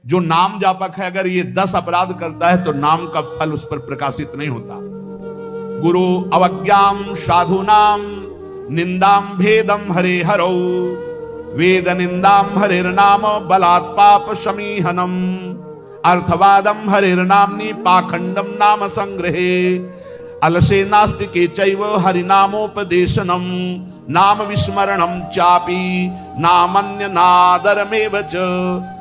जो नाम जापक है, अगर ये 10 अपराध करता है तो नाम का फल उस पर प्रकाशित नहीं होता। गुरु अवज्ञाम साधुनाम निंदाम भेदम हरे हरौ वेद निंदाम हरिर्नाम बलात् पाप समीहनम अर्थवादम हरिर्नाम्नि पाखंडम नाम संग्रहे अलसे नास्तिके चैव हरिनामोपदेशनम नाम विस्मरणम चापि नामन्य नादरमेव च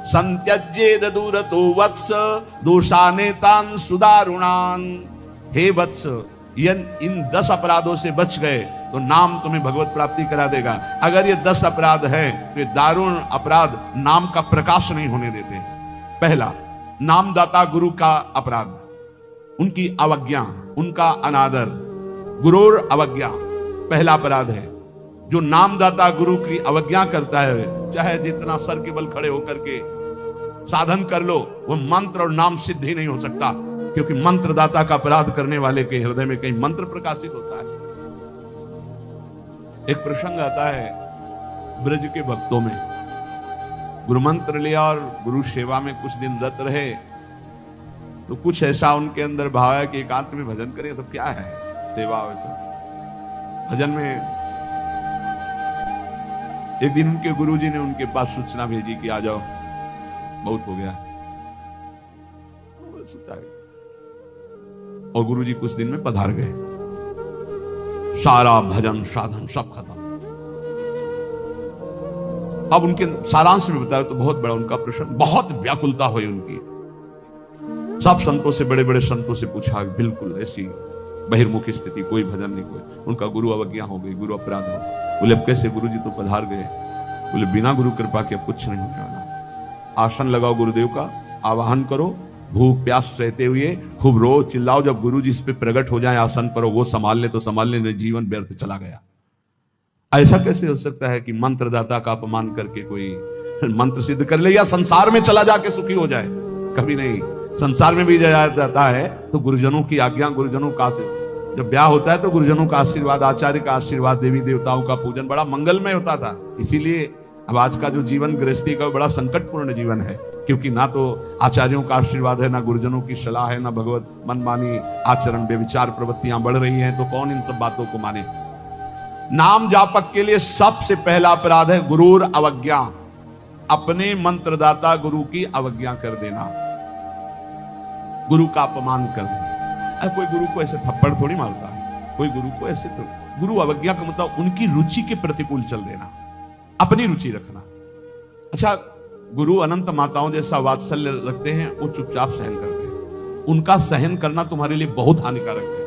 संत्यज्येद दूरतो वत्स दोषानेतान सुदारुणान। हे वत्स, इन 10 अपराधों से बच गए तो नाम तुम्हें भगवत प्राप्ति करा देगा। अगर ये 10 अपराध है तो ये दारुण अपराध नाम का प्रकाश नहीं होने देते। पहला, नामदाता गुरु का अपराध, उनकी अवज्ञा, उनका अनादर। गुरुर अवज्ञा पहला अपराध है। जो नामदाता गुरु की अवज्ञा करता है, चाहे जितना सर के बल खड़े होकर के साधन कर लो, वो मंत्र और नाम सिद्ध ही नहीं हो सकता, क्योंकि मंत्रदाता का अपराध करने वाले के हृदय में कहीं मंत्र प्रकाशित होता है। एक प्रसंग आता है ब्रज के भक्तों में, गुरु मंत्र लिया और गुरु सेवा में कुछ दिन रत रहे, तो कुछ ऐसा उनके अंदर भाव है कि एकांत में भजन करें। सब क्या है सेवा, वैसा भजन में। एक दिन उनके गुरुजी ने उनके पास सूचना भेजी कि आ जाओ, बहुत हो गया। और गुरुजी कुछ दिन में पधार गए, सारा भजन साधन सब खत्म। अब उनके सारांश में बताया तो बहुत बड़ा उनका प्रश्न, बहुत व्याकुलता हुई उनकी। सब संतों से, बड़े बड़े संतों से पूछा, बिल्कुल ऐसी बहिर्मुखी स्थिति, कोई भजन नहीं, कोई। उनका गुरु अवज्ञा हो गई, गुरु अपराध हो। बोले अब कैसे? गुरु जी तो पधार गए। बोले बिना गुरु कृपा के अब कुछ नहीं होने वाला। आसन लगाओ गुरुदेव का, आवाहन करो, भूख प्यास सहते हुए खूब रो चिल्लाओ। जब गुरु जी इस पे प्रकट हो जाए आसन पर, वो संभाल ले तो संभाल ले, जीवन व्यर्थ चला गया। ऐसा कैसे हो सकता है कि मंत्रदाता का अपमान करके कोई मंत्र सिद्ध कर ले या संसार में चला जाके सुखी हो जाए? कभी नहीं। संसार में भी जाता है तो गुरुजनों की आज्ञा, गुरुजनों का जब ब्याह होता है तो गुरुजनों का आशीर्वाद, आचार्य का आशीर्वाद, देवी देवताओं का पूजन बड़ा मंगलमय होता था। इसीलिए अब आज का जो जीवन गृहस्थी का बड़ा संकटपूर्ण जीवन है, क्योंकि ना तो आचार्यों का आशीर्वाद है, ना गुरुजनों की सलाह है, ना भगवत मनमानी आचरण व्यभिचार प्रवृत्तियां बढ़ रही हैं, तो कौन इन सब बातों को माने। नाम जापक के लिए सबसे पहला अपराध है गुरुर अवज्ञा, अपने मंत्रदाता गुरु की अवज्ञा कर देना, गुरु का अपमान कर देना। कोई गुरु को ऐसे थप्पड़ थोड़ी मारता है, कोई गुरु को ऐसे थोड़ी। गुरु अवज्ञा का मतलब उनकी रुचि के प्रतिकूल चल देना, अपनी रुचि रखना। अच्छा, गुरु अनंत माताओं जैसा वात्सल्य रखते हैं, वो चुपचाप सहन करते हैं। उनका सहन करना तुम्हारे लिए बहुत हानिकारक है।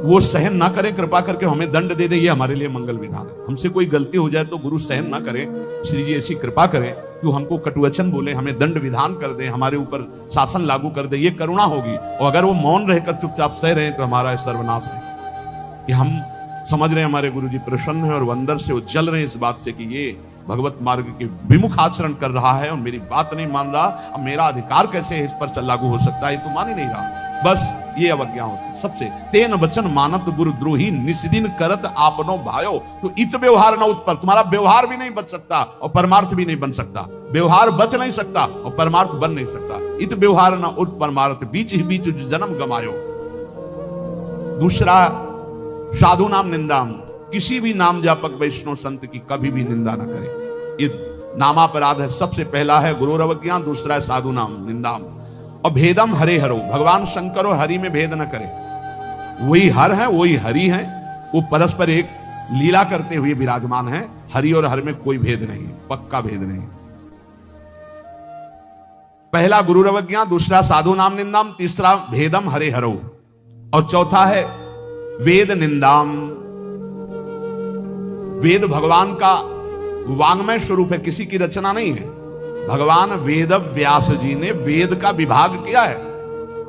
वो सहन ना करें, कृपा करके हमें दंड दे दे, ये हमारे लिए मंगल विधान है। हमसे कोई गलती हो जाए तो गुरु सहन ना करें, श्री जी ऐसी कृपा करें कि हमको कटुवचन बोले, हमें दंड विधान कर दे, हमारे ऊपर शासन लागू कर दे, ये करुणा होगी। और अगर वो मौन रहकर चुपचाप सह रहे तो हमारा सर्वनाश है। कि हम समझ रहे हैं हमारे गुरु जी प्रसन्न है और वो अंदर से वो जल रहे हैं इस बात से कि ये भगवत मार्ग के विमुख आचरण कर रहा है और मेरी बात नहीं मान रहा, अब मेरा अधिकार कैसे इस पर लागू हो सकता है, ये तो मान ही नहीं रहा। बस ये अवज्ञा होती सबसे। तेन वचन मानत गुरु द्रोही निस्दिन करत आपनो भायो। तो इत व्यवहार न उत्पर, तुम्हारा व्यवहार भी नहीं बच सकता और परमार्थ भी नहीं बन सकता। व्यवहार बच नहीं सकता और परमार्थ बन नहीं सकता। इत व्यवहार न उत परमार्थ, बीच ही बीच जन्म गमायो। दूसरा, साधु नाम निंदाम, किसी भी नाम जापक वैष्णव संत की कभी भी निंदा ना करे। ये नामापराध है। सबसे पहला है गुरु अवज्ञा, दूसरा है साधु नाम निंदाम। और भेदम हरे हरो, भगवान शंकर और हरि में भेद न करे। वही हर है, वही हरि है, वो परस्पर एक लीला करते हुए विराजमान है। हरि और हर में कोई भेद नहीं, पक्का भेद नहीं। पहला गुरु अवज्ञा, दूसरा साधु नाम निंदाम, तीसरा भेदम हरे हरो, और चौथा है वेद निंदाम। वेद भगवान का वांग्मय स्वरूप है, किसी की रचना नहीं है। भगवान वेद व्यास जी ने वेद का विभाग किया है।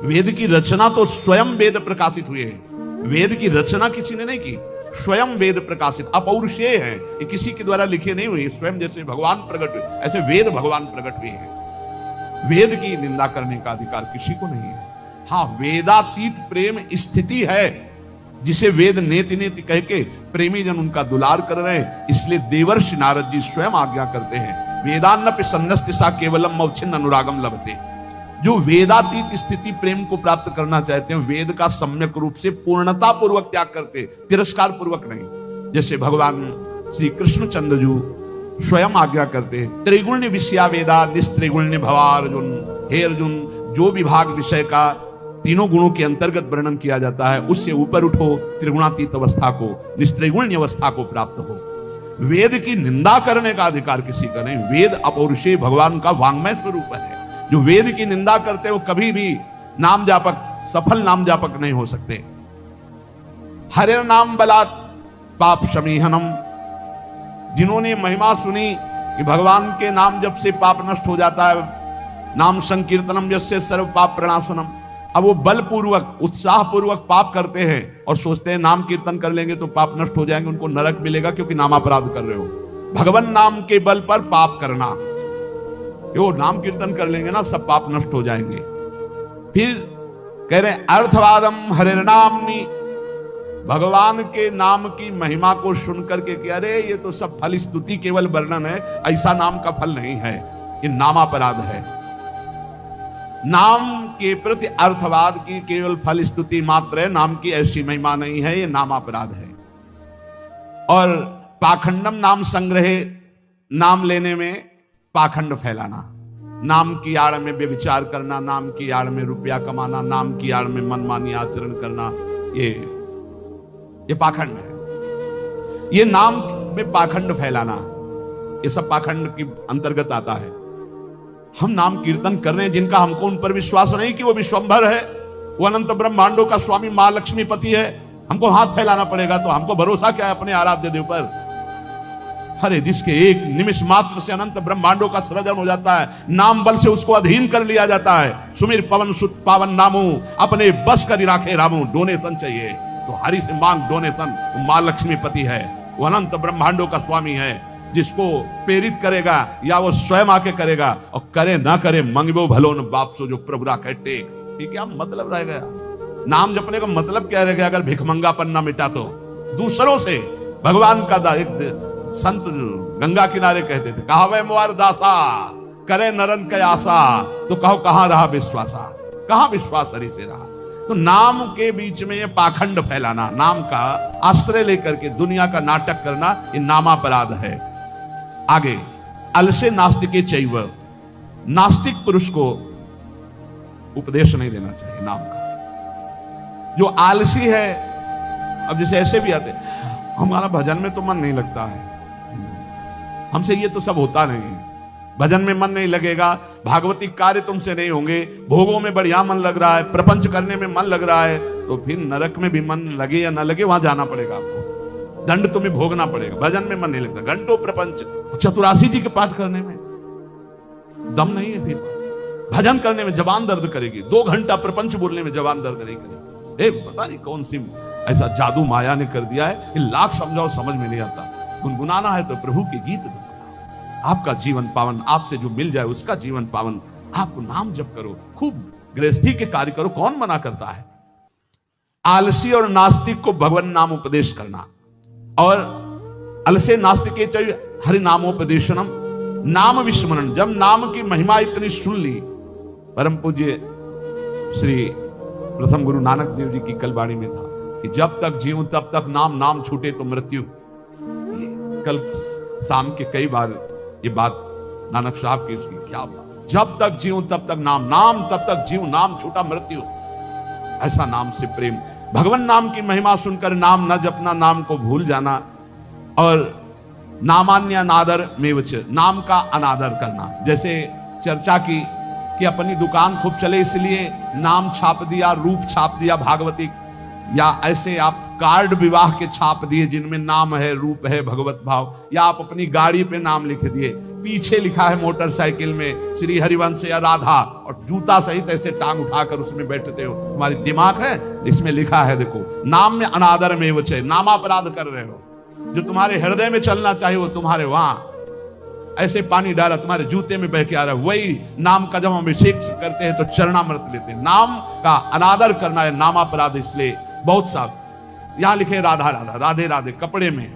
वेद की रचना तो स्वयं वेद प्रकाशित हुए हैं। वेद की रचना किसी ने नहीं की, स्वयं वेद प्रकाशित अपौरुषेय है। ये किसी के द्वारा लिखे नहीं हुए, स्वयं जैसे भगवान प्रकट हुए ऐसे वेद भगवान प्रकट हुए हैं। वेद की निंदा करने का अधिकार किसी को नहीं है। हाँ, वेदातीत प्रेम स्थिति है जिसे वेद नेति नेति कह के प्रेमी जन उनका दुलार कर रहे हैं। इसलिए देवर्षि नारद जी स्वयं आज्ञा करते हैं वेदान्नपि सन्नस्ति सा केवलम मौछिन्न अनुरागम लभते। जो वेदातीत स्थिति प्रेम को प्राप्त करना चाहते हैं, वेद का सम्यक रूप से पूर्णता पूर्वक त्याग करते, तिरस्कार पूर्वक नहीं। जैसे भगवान श्री कृष्णचंद्र जी स्वयं आज्ञा करते हैं, त्रिगुण्य विषया वेदा निस्त्रिगुण्य भवा अर्जुन। हे अर्जुन, जो विभाग विषय का तीनों गुणों के अंतर्गत वर्णन किया जाता है, उससे ऊपर उठो, त्रिगुणातीत अवस्था को, निस्त्रिगुण्य अवस्था को प्राप्त हो। वेद की निंदा करने का अधिकार किसी का नहीं। वेद अपौरुषेय भगवान का वांग्मय स्वरूप है। जो वेद की निंदा करते हो कभी भी नाम जापक, सफल नाम जापक नहीं हो सकते। हरे नाम बलात् पाप शमीहनम। जिन्होंने महिमा सुनी कि भगवान के नाम जप से पाप नष्ट हो जाता है, नाम संकीर्तनम जस्य सर्व पाप प्रणाशनम। अब वो बलपूर्वक उत्साह पूर्वक पाप करते हैं और सोचते हैं नाम कीर्तन कर लेंगे तो पाप नष्ट हो जाएंगे, उनको नरक मिलेगा क्योंकि नामापराध कर रहे हो। भगवान नाम के बल पर पाप करना, वो नाम कीर्तन कर लेंगे ना सब पाप नष्ट हो जाएंगे। फिर कह रहे अर्थवादम हरिर्नामनि। भगवान के नाम की महिमा को सुनकर के कि अरे ये तो सब फल स्तुति केवल वर्णन है, ऐसा नाम का फल नहीं है, ये नामापराध है। नाम के प्रति अर्थवाद की केवल फल स्तुति मात्र है, नाम की ऐसी महिमा नहीं है, ये नामापराध है। और पाखंडम नाम संग्रहे, नाम लेने में पाखंड फैलाना, नाम की आड़ में व्यभिचार करना, नाम की आड़ में रुपया कमाना, नाम की आड़ में मनमानी आचरण करना, ये पाखंड है। ये नाम में पाखंड फैलाना, ये सब पाखंड के अंतर्गत आता है। हम नाम कीर्तन कर रहे हैं, जिनका हमको उन पर विश्वास नहीं कि वो विश्वंभर है, वो अनंत ब्रह्मांडों का स्वामी मां लक्ष्मी पति है, हमको हाथ फैलाना पड़ेगा। तो हमको भरोसा क्या है अपने आराध्य देव पर? अरे जिसके एक निमिष मात्र से अनंत ब्रह्मांडों का सृजन हो जाता है, नाम बल से उसको अधीन कर लिया जाता है। सुमिर पवन सुत पावन नामो, अपने बस कर राखे रामो। डोनेशन चाहिए तो हरि से मांग डोनेशन। मां लक्ष्मी पति है, वो अनंत ब्रह्मांडों का स्वामी है। जिसको प्रेरित करेगा या वो स्वयं आके करेगा, और करे ना करे मंगबो भलो न बाप सो जो प्रभु राखे टेक। ये क्या मतलब रह गया? नाम जपने का मतलब क्या रह गया अगर भिखमंगापन ना मिटा तो? दूसरों से भगवान का एक संत गंगा किनारे कहते थे, कहावे मुआर दासा करे नरन के आशा। तो कहो कहां रहा विश्वासा, कहां विश्वास हरि से रहा? तो नाम के बीच में ये पाखंड फैलाना, नाम का आश्रय लेकर के दुनिया का नाटक करना, ये नामापराध है। आगे अलसे नास्तिके चैव, नास्तिक पुरुष को उपदेश नहीं देना चाहिए नाम का। जो आलसी है, अब जैसे ऐसे भी आते, हमारा भजन में तो मन नहीं लगता है, हमसे ये तो सब होता नहीं, भजन में मन नहीं लगेगा, भागवती कार्य तुमसे नहीं होंगे, भोगों में बढ़िया मन लग रहा है, प्रपंच करने में मन लग रहा है, तो फिर नरक में भी मन लगे या ना लगे वहां जाना पड़ेगा आपको, दंड तुम्हें भोगना पड़ेगा। भजन में मन नहीं लगता, घंटों प्रपंच, चतुरासी जी के पाठ करने में दम नहीं है, फिर भजन करने में जबान दर्द करेगी, 2 घंटा प्रपंच बोलने में जबान दर्द नहीं करेगी। पता नहीं कौन सी ऐसा जादू माया ने कर दिया है, लाख समझाओ समझ में नहीं आता। गुनगुनाना है तो प्रभु के गीत गुनगुनाओ, आपका जीवन पावन, आपसे जो मिल जाए उसका जीवन पावन। आपको नाम जप करो, खूब गृहस्थी के कार्य करो, कौन मना करता है? आलसी और नास्तिक को भगवान नाम उपदेश करना, और अलसे नास्तिके चाहिए हरि नामोपदेशनम, नाम विस्मरण। जब नाम की महिमा इतनी सुन ली, परम पूज्य श्री प्रथम गुरु नानक देव जी की कलवाणी में था कि जब तक जीऊं तब तक नाम, नाम छूटे तो मृत्यु। कल शाम के कई बार ये बात नानक साहब की, उसकी क्या बात, जब तक जीऊं तब तक नाम, नाम तब तक जीऊं, नाम छूटा मृत्यु। ऐसा नाम से प्रेम, भगवान नाम की महिमा सुनकर नाम न जपना, नाम को भूल जाना, और नामान्य अनादर मेवच, नाम का अनादर करना। जैसे चर्चा की कि अपनी दुकान खूब चले इसलिए नाम छाप दिया, रूप छाप दिया भागवती, या ऐसे आप कार्ड विवाह के छाप दिए जिनमें नाम है, रूप है, भगवत भाव, या आप अपनी गाड़ी पे नाम लिख दिए, पीछे लिखा है मोटरसाइकिल में श्री हरिवंश या राधा, और जूता सहित ऐसे टांग उठाकर उसमें बैठते हो। तुम्हारी दिमाग है, इसमें लिखा है देखो, नाम में अनादर में वो चाहिए, नामापराध कर रहे हो। जो तुम्हारे हृदय में चलना चाहिए वो तुम्हारे वहां ऐसे पानी डाला, तुम्हारे जूते में बह के आ रहा है। वही नाम का जब हम अभिषेक करते हैं तो चरणामृत लेते हैं। नाम का अनादर करना है नामापराध। इसलिए बहुत सा यहां लिखे राधा राधा, राधे राधे कपड़े में,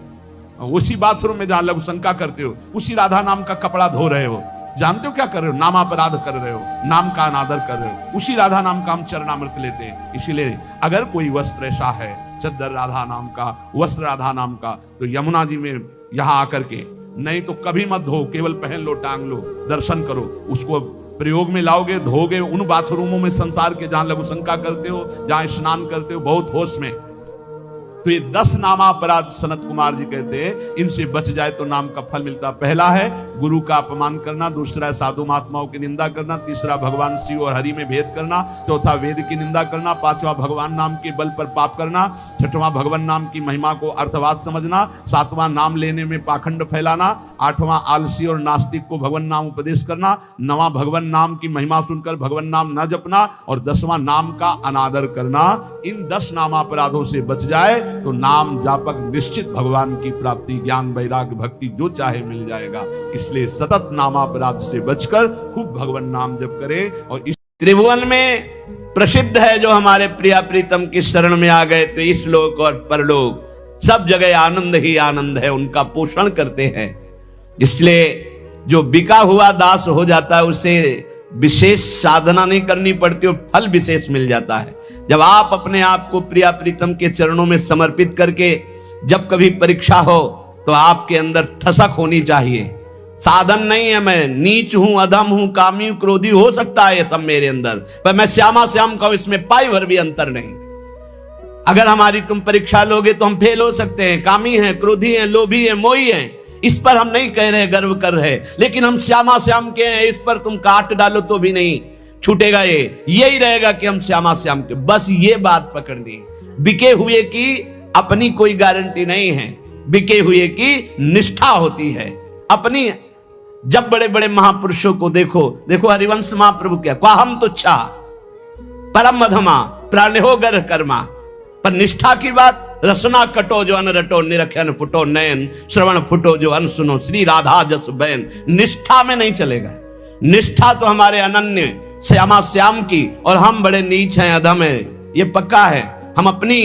उसी बाथरूम में जहां लघुशंका करते हो, उसी राधा नाम का कपड़ा धो रहे हो, जानते हो क्या कर रहे हो? नामापराध कर रहे हो, नाम का अनादर कर रहे हो। उसी राधा नाम का हम चरणामृत लेते हैं। इसीलिए अगर कोई वस्त्र ऐसा है, चद्दर राधा नाम का, वस्त्र राधा नाम का, तो यमुना जी में यहां आकर के, नहीं तो कभी मत धो, केवल पहन लो, टांग लो, दर्शन करो, उसको प्रयोग में लाओगे, धोगे उन बाथरूमों में संसार के जहां लघुशंका करते हो, जहां स्नान करते हो बहुत होश में। तो ये 10 नामापराध सनत कुमार जी कहते हैं, इनसे बच जाए तो नाम का फल मिलता। पहला है गुरु का अपमान करना, दूसरा है साधु महात्माओं की निंदा करना, तीसरा भगवान शिव और हरि में भेद करना, चौथा वेद की निंदा करना, पांचवा भगवान नाम के बल पर पाप करना, छठवां भगवान नाम की महिमा को अर्थवाद समझना, सातवां नाम लेने में पाखंड फैलाना, आठवां आलसी और नास्तिक को भगवान नाम उपदेश करना, नवां भगवान नाम की महिमा सुनकर भगवान नाम न जपना, और 10वां नाम का अनादर करना। इन 10 नामापराधों से बच जाए तो नाम जापक निश्चित भगवान की प्राप्ति, ज्ञान, वैराग्य, भक्ति जो चाहे मिल जाएगा। इसलिए सतत नामापराध से बचकर खूब भगवान नाम जप करे। और इस त्रिभुवन में प्रसिद्ध है, जो हमारे प्रिया प्रीतम की शरण में आ गए तो इस लोक और परलोक सब जगह आनंद ही आनंद है, उनका पोषण करते हैं। इसलिए जो बिका हुआ दास हो जाता है उसे विशेष साधना नहीं करनी पड़ती और फल विशेष मिल जाता है। जब आप अपने आप को प्रिया प्रीतम के चरणों में समर्पित करके, जब कभी परीक्षा हो तो आपके अंदर ठसक होनी चाहिए। साधन नहीं है, मैं नीच हूं, अधम हूं, कामी हूं, क्रोधी हो सकता है ये सब मेरे अंदर, पर मैं श्यामा श्याम का, इसमें पाई भर भी अंतर नहीं। अगर हमारी तुम परीक्षा लोगे तो हम फेल हो सकते हैं, कामी हैं, क्रोधी हैं, लोभी हैं, मोही हैं, इस पर हम नहीं कह रहे, गर्व कर रहे, लेकिन हम श्यामा श्याम के हैं, इस पर तुम काट डालो तो भी नहीं छूटेगा। यही रहेगा कि हम श्यामा श्याम के, बस ये बात पकड़नी है। बिके हुए की अपनी कोई गारंटी नहीं है, बिके हुए की निष्ठा होती है अपनी। जब बड़े बड़े महापुरुषों को देखो, देखो हरिवंश महाप्रभु क्या, क्वाहम तुच्छा परम मधमा प्राणेहो गर कर्मा, पर निष्ठा की बात, रसना कटो जो अन रटो, निरखन फुटो नयन, श्रवण फुटो जो अन सुनो, श्री राधा जस बैन। निष्ठा में नहीं चलेगा। निष्ठा तो हमारे अनन्य श्यामा श्याम की, और हम बड़े नीच हैं, अधम हैं, ये पक्का है। हम अपनी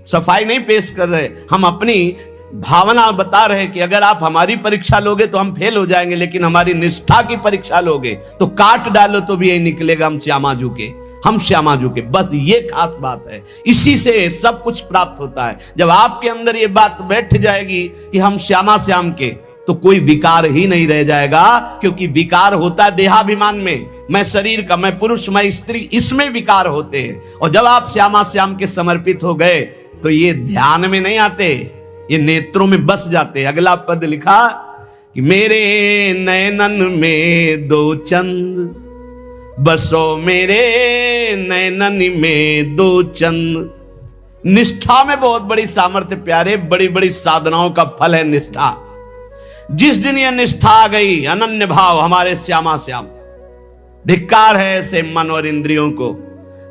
सफाई नहीं पेश कर रहे, हम अपनी भावना बता रहे कि अगर आप हमारी परीक्षा लोगे तो हम फेल हो जाएंगे, लेकिन हमारी निष्ठा की परीक्षा लोगे तो काट डालो तो भी यही निकलेगा, हम श्यामाजू के, हम श्यामाजू के। बस ये खास बात है, इसी से सब कुछ प्राप्त होता है। जब आपके अंदर ये बात बैठ जाएगी कि हम श्यामा श्याम के, तो कोई विकार ही नहीं रह जाएगा, क्योंकि विकार होता है देहाभिमान में, मैं शरीर का, मैं पुरुष, मैं स्त्री, इसमें विकार होते हैं। और जब आप श्यामा श्याम के समर्पित हो गए तो ये ध्यान में नहीं आते, ये नेत्रों में बस जाते। अगला पद लिखा कि मेरे नयनन में दो चंद बसो, मेरे नयनन में दो चंद। निष्ठा में बहुत बड़ी सामर्थ्य प्यारे, बड़ी बड़ी साधनाओं का फल है निष्ठा। जिस दिन यह निष्ठा आ गई, अनन्य भाव हमारे श्यामा श्याम, धिक्कार है ऐसे मन और इंद्रियों को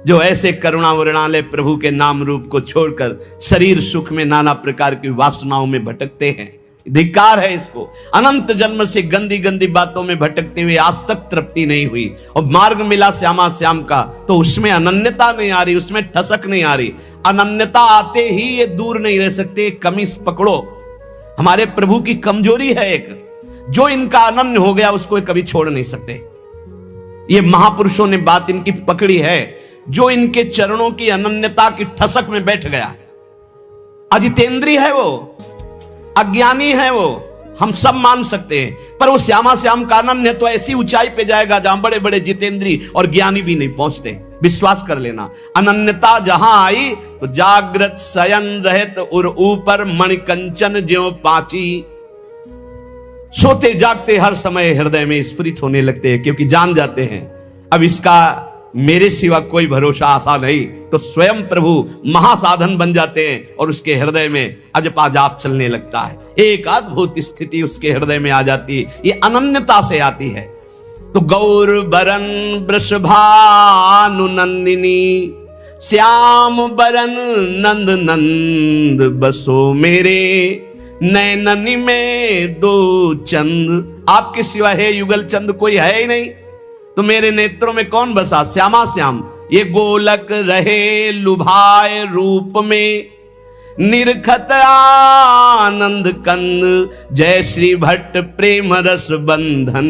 जो ऐसे करुणा वरुणालय प्रभु के नाम रूप को छोड़कर शरीर सुख में नाना प्रकार की वासनाओं में भटकते हैं। धिक्कार है इसको। अनंत जन्म से गंदी गंदी बातों में भटकते हुए आज तक तृप्ति नहीं हुई, और मार्ग मिला श्यामा श्याम का तो उसमें अनन्यता नहीं आ रही, उसमें ठसक नहीं आ रही। अनन्यता आते ही ये दूर नहीं रह सकते। कमी पकड़ो, हमारे प्रभु की कमजोरी है एक, जो इनका अनन्य हो गया उसको कभी छोड़ नहीं सकते। ये महापुरुषों ने बात इनकी पकड़ी है, जो इनके चरणों की अनन्यता की ठसक में बैठ गया। अजितेंद्रीय है वो, अज्ञानी है वो, हम सब मान सकते हैं, पर वो श्यामा श्याम का अनन्य तो ऐसी ऊंचाई पे जाएगा जहां बड़े बड़े जितेंद्री और ज्ञानी भी नहीं पहुंचते। विश्वास कर लेना, अनन्यता जहां आई तो जागृत शयन रहत और ऊपर मणिकंचन ज्यों पांची, सोते जागते हर समय हृदय में स्फुरित होने लगते हैं, क्योंकि जान जाते हैं अब इसका मेरे सिवा कोई भरोसा आशा नहीं। तो स्वयं प्रभु महासाधन बन जाते हैं और उसके हृदय में अजपा जाप चलने लगता है। एक अद्भुत स्थिति उसके हृदय में आ जाती है, ये अनन्यता से आती है। तो गौर बरन वृषभानु नंदिनी, श्याम बरन नंद नंद बसो, मेरे नैननी में दो चंद। आपके सिवा है युगल चंद कोई है ही नहीं, तो मेरे नेत्रों में कौन बसा? श्यामा श्याम। ये गोलक रहे लुभाए रूप में, निरखत आनंद कंद, जय श्री भट्ट प्रेम रस बंधन,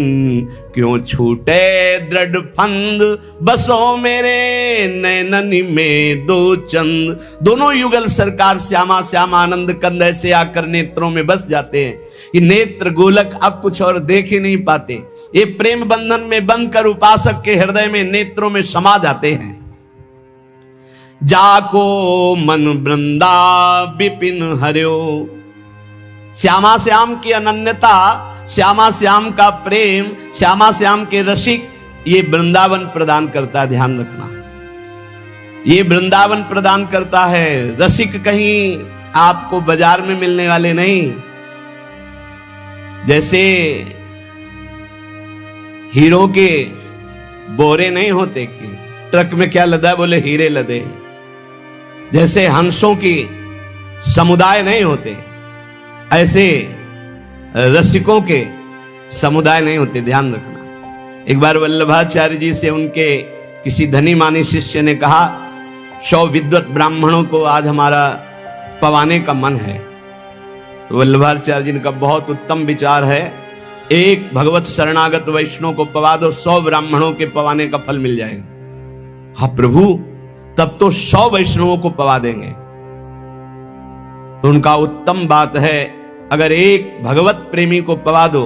क्यों छूटे दृढ़ फंद, बसो मेरे नैननी में दो चंद। दोनों युगल सरकार श्यामा श्याम आनंद कंद ऐसे आकर नेत्रों में बस जाते हैं कि नेत्र गोलक अब कुछ और देख ही नहीं पाते। ये प्रेम बंधन में बंध कर उपासक के हृदय में नेत्रों में समा जाते हैं। जाको मन वृंदा विपिन हरियो, श्यामा श्याम की अनन्यता, श्यामा श्याम का प्रेम, श्यामा श्याम के रसिक ये वृंदावन प्रदान करता है। ध्यान रखना, ये वृंदावन प्रदान करता है। रसिक कहीं आपको बाजार में मिलने वाले नहीं। जैसे हीरो के बोरे नहीं होते कि ट्रक में क्या लदा, बोले हीरे लदे। जैसे हंसों की समुदाय नहीं होते, ऐसे रसिकों के समुदाय नहीं होते। ध्यान रखना। एक बार वल्लभाचार्य जी से उनके किसी धनी मानी शिष्य ने कहा, 100 विद्वत ब्राह्मणों को आज हमारा पवाने का मन है। तो वल्लभाचार्य जी ने कहा, बहुत उत्तम विचार है, एक भगवत शरणागत वैष्णव को पवा दो, 100 ब्राह्मणों के पवाने का फल मिल जाएगा। हाँ प्रभु, तब तो 100 वैष्णवों को पवा देंगे। तो उनका उत्तम बात है, अगर एक भगवत प्रेमी को पवा दो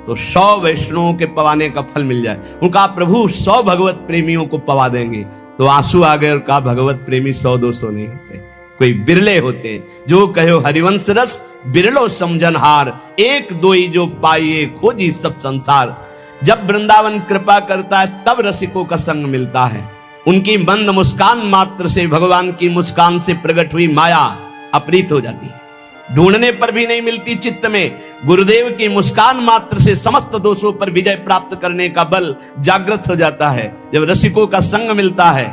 तो 100 वैष्णवों के पवाने का फल मिल जाए। उनका प्रभु 100 भगवत प्रेमियों को पवा देंगे। तो आंसू आ गए और कहा, भगवत प्रेमी 100-200 नहीं होते, कोई बिरले होते। जो कहो हरिवंश रस बिरलो समझनहार, एक दोई जो पाइए खोजी सब संसार। जब वृंदावन कृपा करता है तब रसिकों का संग मिलता है। उनकी मंद मुस्कान मात्र से भगवान की मुस्कान से प्रकट हुई माया अपरीत हो जाती है, ढूंढने पर भी नहीं मिलती चित्त में। गुरुदेव की मुस्कान मात्र से समस्त दोषों पर विजय प्राप्त करने का बल जागृत हो जाता है। जब रसिकों का संग मिलता है,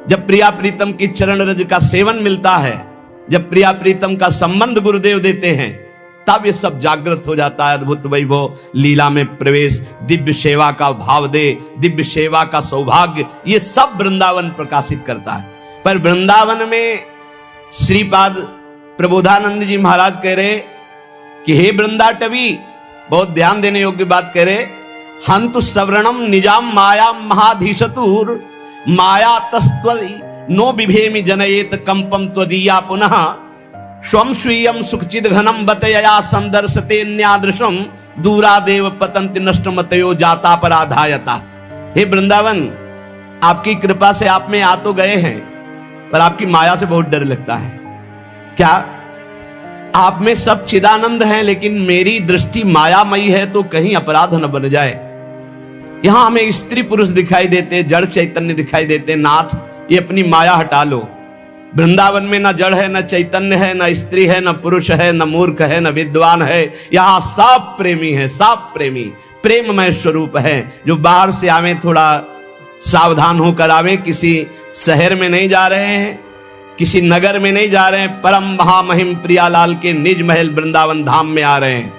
जब प्रिया प्रीतम की चरण रज का सेवन मिलता है, जब प्रिया प्रीतम का संबंध गुरुदेव देते हैं, तब ये सब जागृत हो जाता है। अद्भुत वैभव, लीला में प्रवेश, दिव्य सेवा का भाव दे, दिव्य सेवा का सौभाग्य, ये सब वृंदावन प्रकाशित करता है। पर वृंदावन में श्रीपाद प्रबोधानंद जी महाराज कह रहे कि हे वृंदाटवी, बहुत ध्यान देने योग्य बात कह रहे, हंतु सवर्णम निजाम माया महाधीशतुर, माया तस्त्वई नो बिभेमि जनयेत कंपम त्वदीया पुनः, स्वम स्वीयम सुखचिद घनम बतया संदर्शते न्यादृशम, दूरादेव पतंति नष्टमतयो जाता पराधायता। हे वृंदावन, आपकी कृपा से आप में आ तो गए हैं, पर आपकी माया से बहुत डर लगता है। क्या आप में सब चिदानंद हैं, लेकिन मेरी दृष्टि मायामयी है, तो कहीं अपराध न बन जाए। यहां हमें स्त्री पुरुष दिखाई देते, जड़ चैतन्य दिखाई देते। नाथ, ये अपनी माया हटा लो। वृंदावन में न जड़ है, न चैतन्य है, न स्त्री है, न पुरुष है, न मूर्ख है, न विद्वान है। यहां सब प्रेमी है, सब प्रेमी प्रेममय स्वरूप है। जो बाहर से आवे थोड़ा सावधान होकर आवे। किसी शहर में नहीं जा रहे हैं, किसी नगर में नहीं जा रहे हैं, परम महामहिम प्रियालाल के निज महल वृंदावन धाम में आ रहे हैं।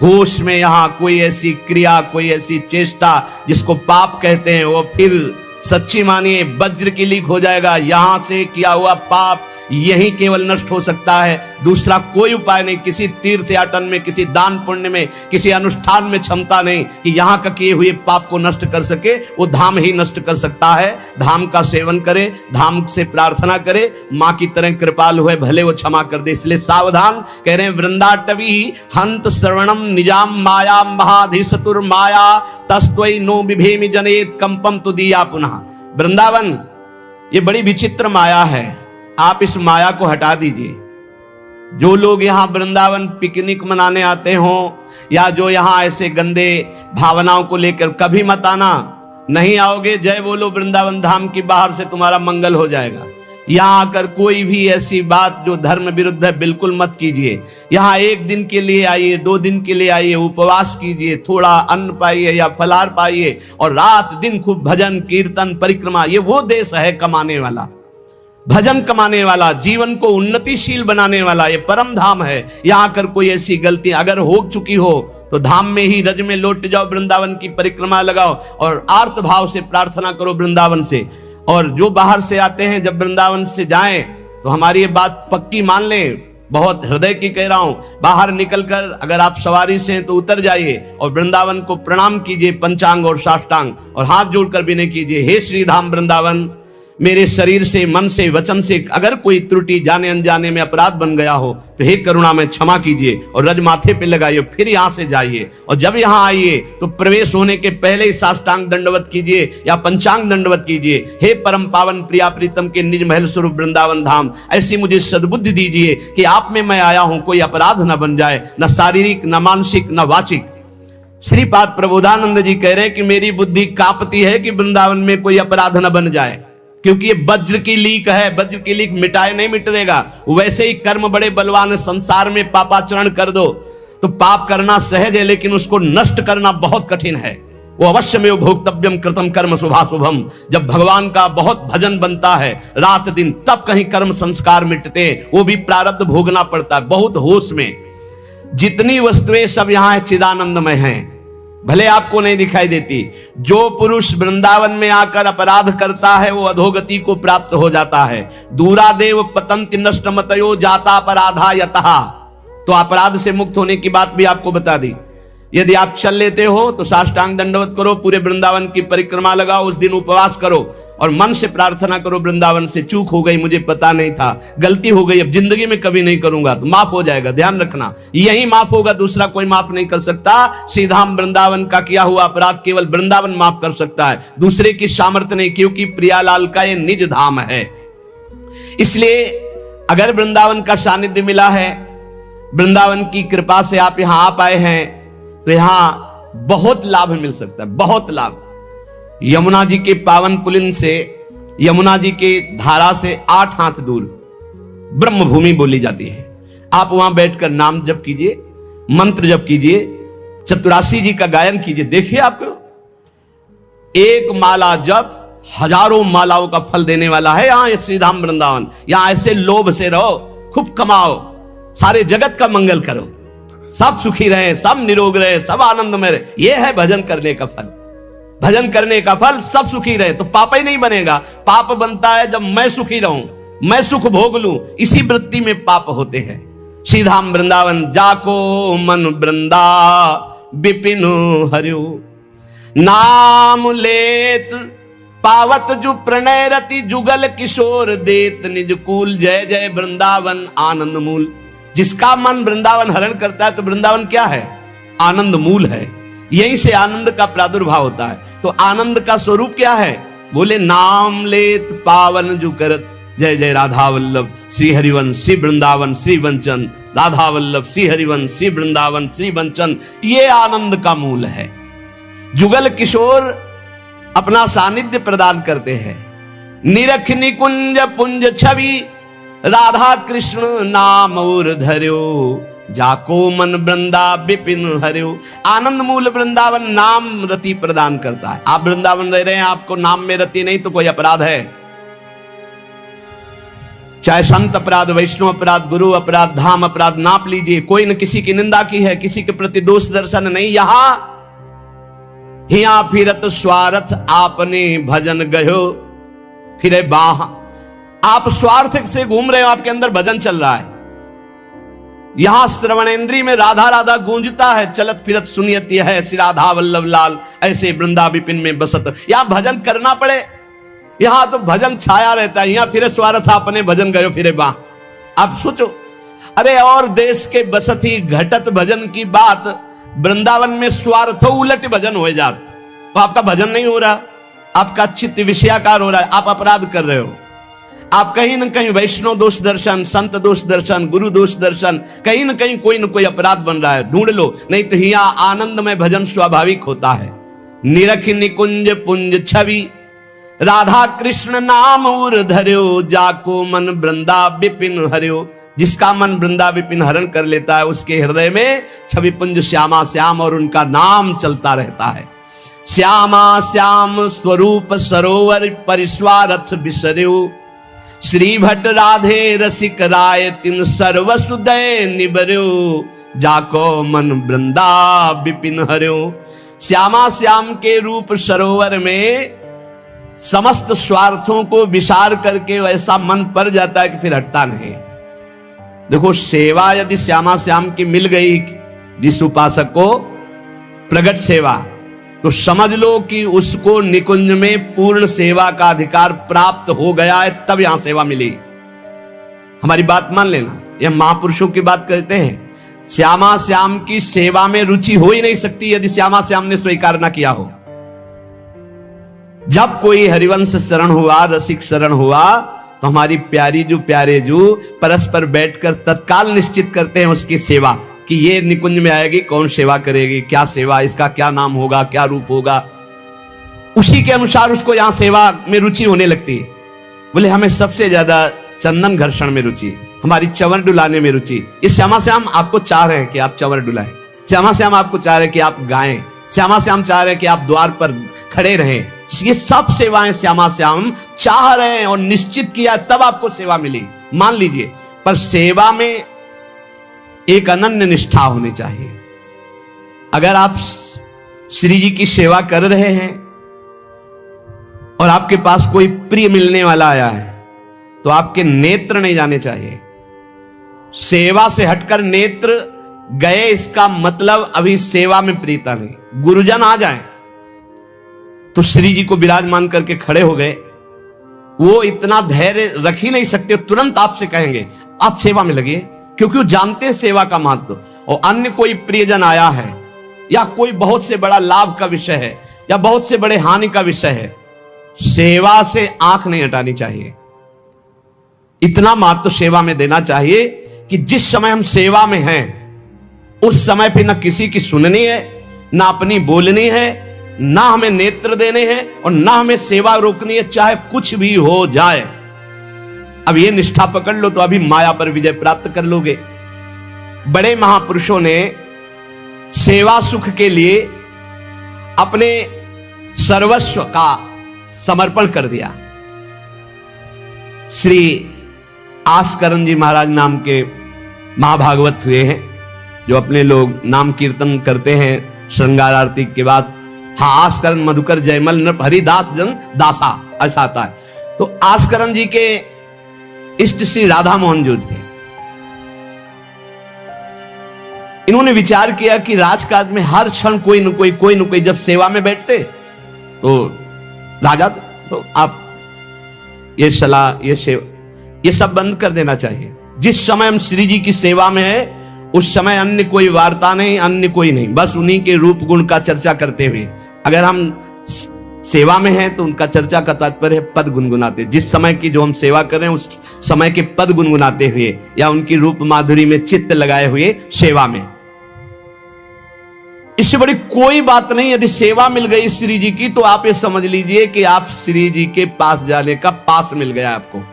होश में यहां कोई ऐसी क्रिया, कोई ऐसी चेष्टा जिसको पाप कहते हैं, वो फिर सच्ची मानिए वज्र की लीक हो जाएगा। यहां से किया हुआ पाप यही केवल नष्ट हो सकता है, दूसरा कोई उपाय नहीं। किसी तीर्थ याटन में, किसी दान पुण्य में, किसी अनुष्ठान में क्षमता नहीं कि यहां का किए हुए पाप को नष्ट कर सके। वो धाम ही नष्ट कर सकता है। धाम का सेवन करे, धाम से प्रार्थना करे, मां की तरह कृपालु है, भले वो क्षमा कर दे। इसलिए सावधान कह रहे हैं, वृंदाटवी हंत श्रवणम निजाम माया महाधीशतुर माया तस्त्वई नो बिभेमि जनेत कंपम तुदीया पुनः। वृंदावन ये बड़ी विचित्र माया है, आप इस माया को हटा दीजिए। जो लोग यहां वृंदावन पिकनिक मनाने आते हों, या जो यहां ऐसे गंदे भावनाओं को लेकर, कभी मत आना। नहीं आओगे, जय बोलो वृंदावन धाम की, बाहर से तुम्हारा मंगल हो जाएगा। यहां आकर कोई भी ऐसी बात जो धर्म विरुद्ध है बिल्कुल मत कीजिए। यहां 1 दिन के लिए आइए, 2 दिन के लिए आइए, उपवास कीजिए, थोड़ा अन्न पाइए या फलाहार पाइए, और रात दिन खूब भजन कीर्तन परिक्रमा। ये वो देश है कमाने वाला, भजन कमाने वाला, जीवन को उन्नतिशील बनाने वाला, ये परम धाम है। यहां आकर कोई ऐसी गलती अगर हो चुकी हो तो धाम में ही रज में लौट जाओ, वृंदावन की परिक्रमा लगाओ और आर्त भाव से प्रार्थना करो वृंदावन से। और जो बाहर से आते हैं, जब वृंदावन से जाएं तो हमारी ये बात पक्की मान लें, बहुत हृदय की कह रहा हूं। बाहर निकलकर अगर आप सवारी से हैं तो उतर जाइए और वृंदावन को प्रणाम कीजिए, पंचांग और साष्टांग, और हाथ जोड़कर विनय कीजिए, हे श्री धाम वृंदावन, मेरे शरीर से, मन से, वचन से अगर कोई त्रुटि जाने अनजाने में अपराध बन गया हो तो हे करुणा में क्षमा कीजिए, और रज माथे पे लगाइए, फिर यहां से जाइए। और जब यहां आइए तो प्रवेश होने के पहले ही साष्टांग दंडवत कीजिए या पंचांग दंडवत कीजिए, हे परम पावन प्रिया प्रीतम के निज महल स्वरूप वृंदावन धाम, ऐसी मुझे सद्बुद्धि दीजिए कि आप में मैं आया हूं, कोई अपराध न बन जाए, न शारीरिक, न मानसिक, न वाचिक। श्रीपाद प्रबोधानंद जी कह रहे हैं कि मेरी बुद्धि कांपती है कि वृंदावन में कोई अपराध न बन जाए, क्योंकि ये वज्र की लीक है, वज्र की लीक मिटाए नहीं मिटेगा। वैसे ही कर्म बड़े बलवान है, संसार में पापाचरण कर दो तो पाप करना सहज है, लेकिन उसको नष्ट करना बहुत कठिन है। वो अवश्य में भोक्तव्यम कृतम कर्म शुभाशुभम, जब भगवान का बहुत भजन बनता है रात दिन, तब कहीं कर्म संस्कार मिटते, वो भी प्रारब्ध भोगना पड़ता है। बहुत होश में, जितनी वस्तुएं सब यहां चिदानंदमय हैं, भले आपको नहीं दिखाई देती। जो पुरुष वृंदावन में आकर अपराध करता है वो अधोगति को प्राप्त हो जाता है। दूरादेव पतंति नष्ट मतयो जाता अपराधा यतः, तो अपराध से मुक्त होने की बात भी आपको बता दी। यदि आप चल लेते हो तो साष्टांग दंडवत करो, पूरे वृंदावन की परिक्रमा लगाओ, उस दिन उपवास करो और मन से प्रार्थना करो, वृंदावन से चूक हो गई, मुझे पता नहीं था, गलती हो गई, अब जिंदगी में कभी नहीं करूंगा, तो माफ हो जाएगा। ध्यान रखना, यही माफ होगा, दूसरा कोई माफ नहीं कर सकता। श्रीधाम वृंदावन का किया हुआ अपराध केवल वृंदावन माफ कर सकता है, दूसरे की सामर्थ्य नहीं, क्योंकि प्रियालाल का ये निज धाम है। इसलिए अगर वृंदावन का सानिध्य मिला है, वृंदावन की कृपा से आप यहां आ पाए हैं, तो यहां बहुत लाभ मिल सकता है, बहुत लाभ। यमुना जी के पावन पुलिन से, यमुना जी के धारा से 8 हाथ दूर ब्रह्म भूमि बोली जाती है। आप वहां बैठकर नाम जप कीजिए, मंत्र जप कीजिए, चतुरासी जी का गायन कीजिए। देखिए, आपको एक माला जप हजारों मालाओं का फल देने वाला है यहां श्रीधाम वृंदावन। यहां ऐसे लोभ से रहो, खूब कमाओ, सारे जगत का मंगल करो, सब सुखी रहे, सब निरोग रहे, सब आनंद में रहे। यह है भजन करने का फल। भजन करने का फल सब सुखी रहे, तो पाप ही नहीं बनेगा। पाप बनता है जब मैं सुखी रहूं, मैं सुख भोग लूं, इसी वृत्ति में पाप होते हैं। श्रीधाम वृंदावन जाको मन वृंदा विपिन हरियो, नाम लेत पावत जु प्रणय रति, जुगल किशोर देत निज कूल, जय जय वृंदावन आनंद मूल। जिसका मन वृंदावन हरण करता है, तो वृंदावन क्या है? आनंद मूल है। यहीं से आनंद का प्रादुर्भाव होता है। तो आनंद का स्वरूप क्या है? बोले नाम लेत पावन जु करत, जय जय राधा वल्लभ श्री हरिवंश श्री वृंदावन श्री वंचन, राधा वल्लभ श्री हरिवंश श्री वृंदावन श्री वंचन, ये आनंद का मूल है। जुगल किशोर अपना सानिध्य प्रदान करते हैं। निरख निकुंज पुंज छवि, राधा कृष्ण नाम और धर्यो, जाको मन वृंदा विपिन हरियो। आनंद मूल वृंदावन नाम रति प्रदान करता है। आप वृंदावन रह रहे हैं, आपको नाम में रति नहीं, तो कोई अपराध है? चाहे संत अपराध, वैष्णव अपराध, गुरु अपराध, धाम अपराध, नाप लीजिए। कोई न किसी की निंदा की है, किसी के प्रति दोष दर्शन नहीं। यहां हिया फिरत स्वार्थ आपने भजन गयो फिरे बाह। आप स्वार्थ से घूम रहे हो, आपके अंदर भजन चल रहा है। यहां श्रवणेंद्री में राधा राधा गूंजता है, चलत फिरत सुनियत यह है श्री राधा वल्लभ लाल, ऐसे वृंदा विपिन में बसत। यहां भजन करना पड़े, यहां तो भजन छाया रहता है। यहां फिरे स्वार्थ आपने भजन गयो फिरे बाह। आप सोचो, अरे और देश के बसती घटत भजन की बात, वृंदावन में स्वार्थ उलट भजन हो जात, तो आपका भजन नहीं हो रहा, आपका चित्त विषयाकार हो रहा है, आप अपराध कर रहे हो। आप कहीं न कहीं वैष्णव दोष दर्शन, संत दोष दर्शन, गुरु दोष दर्शन, कहीं न कहीं कोई न कोई अपराध बन रहा है, ढूंढ लो। नहीं तो हिया आनंद में भजन स्वाभाविक होता है। निरख निकुंज पुंज छवि, राधा कृष्ण नाम उर धर्यो, जाको मन वृंदा विपिन हरियो। जिसका मन वृंदा विपिन हरण कर लेता है, उसके हृदय में छवि पुंज श्यामा श्याम और उनका नाम चलता रहता है। श्यामा श्याम स्वरूप सरोवर परिस्वारथ बिसर्यो, श्री भट्ट राधे रसिक राय तिन सर्वसुदय निबर्यो, जाको मन वृंदा विपिन हर्यो। श्यामा श्याम के रूप सरोवर में समस्त स्वार्थों को विसार करके ऐसा मन पड़ जाता है कि फिर हटता नहीं। देखो, सेवा यदि श्यामा श्याम की मिल गई जिस उपासक को, प्रगट सेवा, तो समझ लो कि उसको निकुंज में पूर्ण सेवा का अधिकार प्राप्त हो गया है, तब यहां सेवा मिली। हमारी बात मान लेना, यह महापुरुषों की बात कहते हैं। श्यामा श्याम की सेवा में रुचि हो ही नहीं सकती यदि श्यामा श्याम ने स्वीकार ना किया हो। जब कोई हरिवंश शरण हुआ, रसिक शरण हुआ, तो हमारी प्यारी जो प्यारे जो परस्पर बैठकर तत्काल निश्चित करते हैं उसकी सेवा, कि ये निकुंज में आएगी, कौन सेवा करेगी, क्या सेवा, इसका क्या नाम होगा, क्या रूप होगा। उसी के अनुसार उसको यहां सेवा में रुचि होने लगती है। बोले हमें सबसे ज्यादा चंदन घर्षण में रुचि, हमारी चंवर डुलाने में रुचि। ये श्यामा श्याम आपको चाह रहे हैं कि आप चंवर डुलाएं, श्यामा श्याम आपको चाह रहे हैं कि आप गाएं, श्यामा श्याम चाह रहे हैं कि आप द्वार पर खड़े रहें। ये सब सेवाएं श्यामा श्याम चाह रहे हैं और निश्चित किया तब आपको सेवा मिली, मान लीजिए। पर सेवा में एक अनन्य निष्ठा होनी चाहिए। अगर आप श्री जी की सेवा कर रहे हैं और आपके पास कोई प्रिय मिलने वाला आया है, तो आपके नेत्र नहीं जाने चाहिए। सेवा से हटकर नेत्र गए, इसका मतलब अभी सेवा में प्रीता नहीं। गुरुजन आ जाए तो श्री जी को विराजमान करके खड़े हो गए, वो इतना धैर्य रख ही नहीं सकते, तुरंत आपसे कहेंगे आप सेवा में लगिए, क्योंकि वो जानते हैं सेवा का महत्व। और अन्य कोई प्रियजन आया है या कोई बहुत से बड़ा लाभ का विषय है या बहुत से बड़े हानि का विषय है, सेवा से आंख नहीं हटानी चाहिए। इतना महत्व सेवा में देना चाहिए कि जिस समय हम सेवा में हैं उस समय फिर ना किसी की सुननी है, ना अपनी बोलनी है, ना हमें नेत्र देने हैं और ना हमें सेवा रोकनी है, चाहे कुछ भी हो जाए। अब ये निष्ठा पकड़ लो तो अभी माया पर विजय प्राप्त कर लोगे। बड़े महापुरुषों ने सेवा सुख के लिए अपने सर्वस्व का समर्पण कर दिया। श्री आस्करण जी महाराज नाम के महाभागवत हुए हैं, जो अपने लोग नाम कीर्तन करते हैं श्रृंगार आरती के बाद। हाँ, आस्करण मधुकर जयमल नृप हरिदास जन दासा, ऐसा आता है। तो आस्करण जी के इष्ट श्री राधा मोहन जो थे, इन्होंने विचार किया कि राजकाज में हर क्षण कोई न कोई जब सेवा में बैठते तो राजा, तो आप ये सलाह ये सब बंद कर देना चाहिए। जिस समय हम श्री जी की सेवा में है उस समय अन्य कोई वार्ता नहीं, अन्य कोई नहीं, बस उन्हीं के रूप गुण का चर्चा करते हुए। अगर हम सेवा में हैं तो उनका चर्चा का तात्पर्य है पद गुनगुनाते, जिस समय की जो हम सेवा कर रहे हैं उस समय के पद गुनगुनाते हुए या उनकी रूप माधुरी में चित्त लगाए हुए सेवा में। इससे बड़ी कोई बात नहीं। यदि सेवा मिल गई श्री जी की तो आप ये समझ लीजिए कि आप श्री जी के पास जाने का पास मिल गया आपको।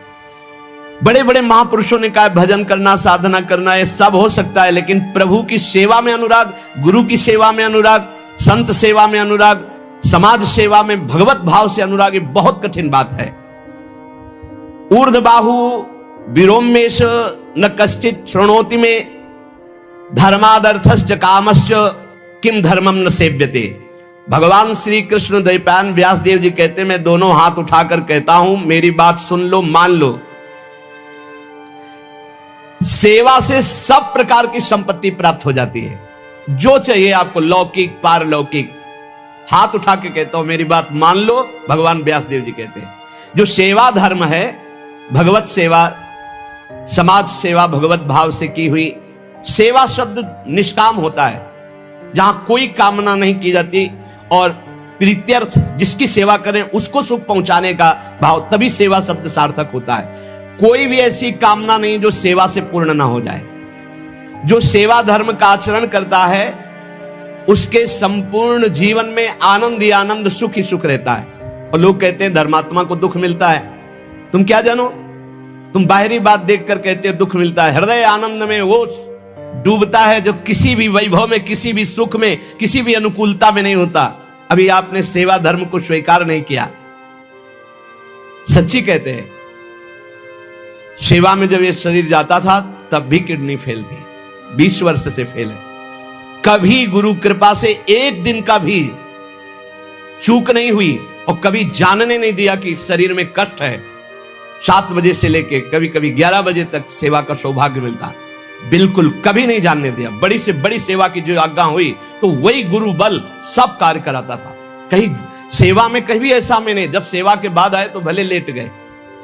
बड़े बड़े महापुरुषों ने कहा भजन करना, साधना करना, ये सब हो सकता है, लेकिन प्रभु की सेवा में अनुराग, गुरु की सेवा में अनुराग, संत सेवा में अनुराग, समाज सेवा में भगवत भाव से अनुराग, ये बहुत कठिन बात है। ऊर्ध्वबाहु विरोमेश न कश्चित शृणोति में धर्मादर्थश्च कामश्च किम धर्मम न सेव्यते। भगवान श्री कृष्ण द्वैपायन व्यासदेव जी कहते, मैं दोनों हाथ उठाकर कहता हूं, मेरी बात सुन लो, मान लो। सेवा से सब प्रकार की संपत्ति प्राप्त हो जाती है, जो चाहिए आपको, लौकिक पारलौकिक। हाथ उठा के कहता हूं, मेरी बात मान लो। भगवान व्यासदेव जी कहते हैं जो सेवा धर्म है, भगवत सेवा, समाज सेवा भगवत भाव से की हुई सेवा, शब्द निष्काम होता है, जहां कोई कामना नहीं की जाती और प्रीत्यर्थ, जिसकी सेवा करें उसको सुख पहुंचाने का भाव, तभी सेवा शब्द सार्थक होता है। कोई भी ऐसी कामना नहीं जो सेवा से पूर्ण ना हो जाए। जो सेवा धर्म का आचरण करता है उसके संपूर्ण जीवन में आनंद ही आनंद, सुख ही सुख रहता है। और लोग कहते हैं धर्मात्मा को दुख मिलता है। तुम क्या जानो, तुम बाहरी बात देखकर कहते हो दुख मिलता है। हृदय आनंद में वो डूबता है जो किसी भी वैभव में, किसी भी सुख में, किसी भी अनुकूलता में नहीं होता। अभी आपने सेवा धर्म को स्वीकार नहीं किया। सच्ची कहते हैं, सेवा में जब ये शरीर जाता था तब भी किडनी फेल थी, 20 वर्ष से फेल है। कभी गुरु कृपा से एक दिन का भी चूक नहीं हुई और कभी जानने नहीं दिया कि शरीर में कष्ट है। 7 बजे से लेके कभी कभी 11 बजे तक सेवा का सौभाग्य मिलता, बिल्कुल कभी नहीं जानने दिया। बड़ी से बड़ी सेवा की जो आज्ञा हुई तो वही गुरु बल सब कार्य कराता था। कहीं सेवा में कभी ऐसा में नहीं, जब सेवा के बाद आए तो भले लेट गए,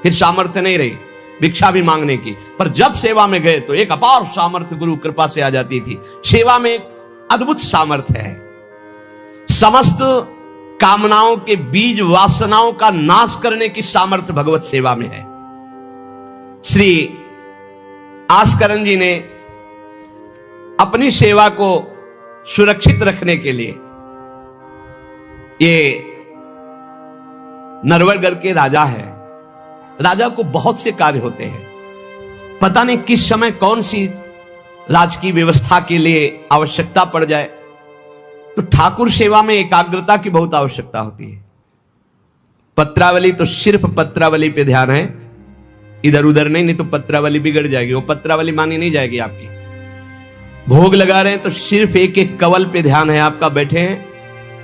फिर सामर्थ्य नहीं रही भिक्षा भी मांगने की, पर जब सेवा में गए तो एक अपार सामर्थ्य गुरु कृपा से आ जाती थी। सेवा में एक अद्भुत सामर्थ्य है। समस्त कामनाओं के बीज वासनाओं का नाश करने की सामर्थ्य भगवत सेवा में है। श्री आस्करन जी ने अपनी सेवा को सुरक्षित रखने के लिए, ये नरवरगढ़ के राजा है, राजा को बहुत से कार्य होते हैं, पता नहीं किस समय कौन सी राजकीय व्यवस्था के लिए आवश्यकता पड़ जाए, तो ठाकुर सेवा में एकाग्रता की बहुत आवश्यकता होती है। पत्रावली तो सिर्फ पत्रावली पे ध्यान है, इधर उधर नहीं तो पत्रावली बिगड़ जाएगी, वो पत्रावली मानी नहीं जाएगी आपकी। भोग लगा रहे हैं तो सिर्फ एक एक कवल पे ध्यान है आपका, बैठे हैं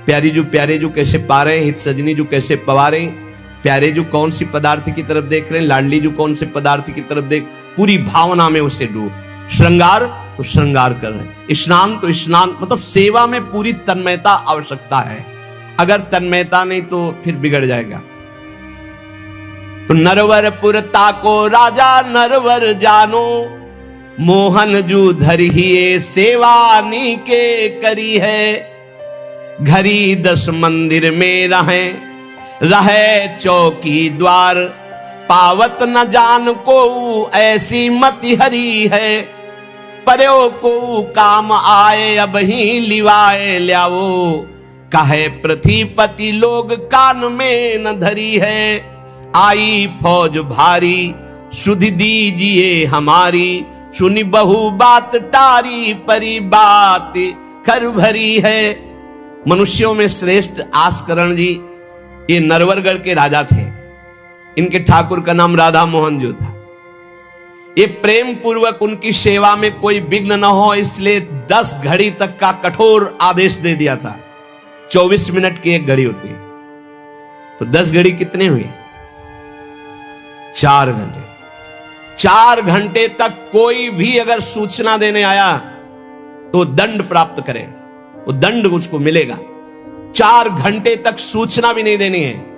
प्यारे जू कैसे पा रहे हैं, हित सजनी जू कैसे पवा रहे हैं, प्यारे जू कौन सी पदार्थ की तरफ देख रहे हैं, लाडली जू कौन से पदार्थ की तरफ देख, पूरी भावना में उसे डूब। श्रृंगार तो श्रृंगार कर रहे हैं, स्नान तो स्नान, मतलब सेवा में पूरी तन्मयता आवश्यकता है। अगर तन्मयता नहीं तो फिर बिगड़ जाएगा। तो नरवरपुर ताको राजा नरवर जानो, मोहन जू धरिए सेवानी के करी है। घरी 10 मंदिर में रहे चौकी द्वार, पावत न जान को ऐसी मति हरी है। पर्यो को काम आए अब ही लिवाए ल्याओ, कहे पृथ्वीपति लोग कान में न धरी है। आई फौज भारी सुधि दीजिए हमारी, सुनी बहु बात टारी परी बात खर भरी है। मनुष्यों में श्रेष्ठ आस्करण जी ये नरवरगढ़ के राजा थे। इनके ठाकुर का नाम राधा मोहन जो था। ये प्रेम पूर्वक उनकी सेवा में कोई विघ्न न हो इसलिए 10 घड़ी तक का कठोर आदेश दे दिया था। 24 मिनट की एक घड़ी होती है, तो 10 घड़ी कितने हुए? 4 घंटे। 4 घंटे तक कोई भी अगर सूचना देने आया तो दंड प्राप्त करे, वो दंड उसको मिलेगा। 4 घंटे तक सूचना भी नहीं देनी है।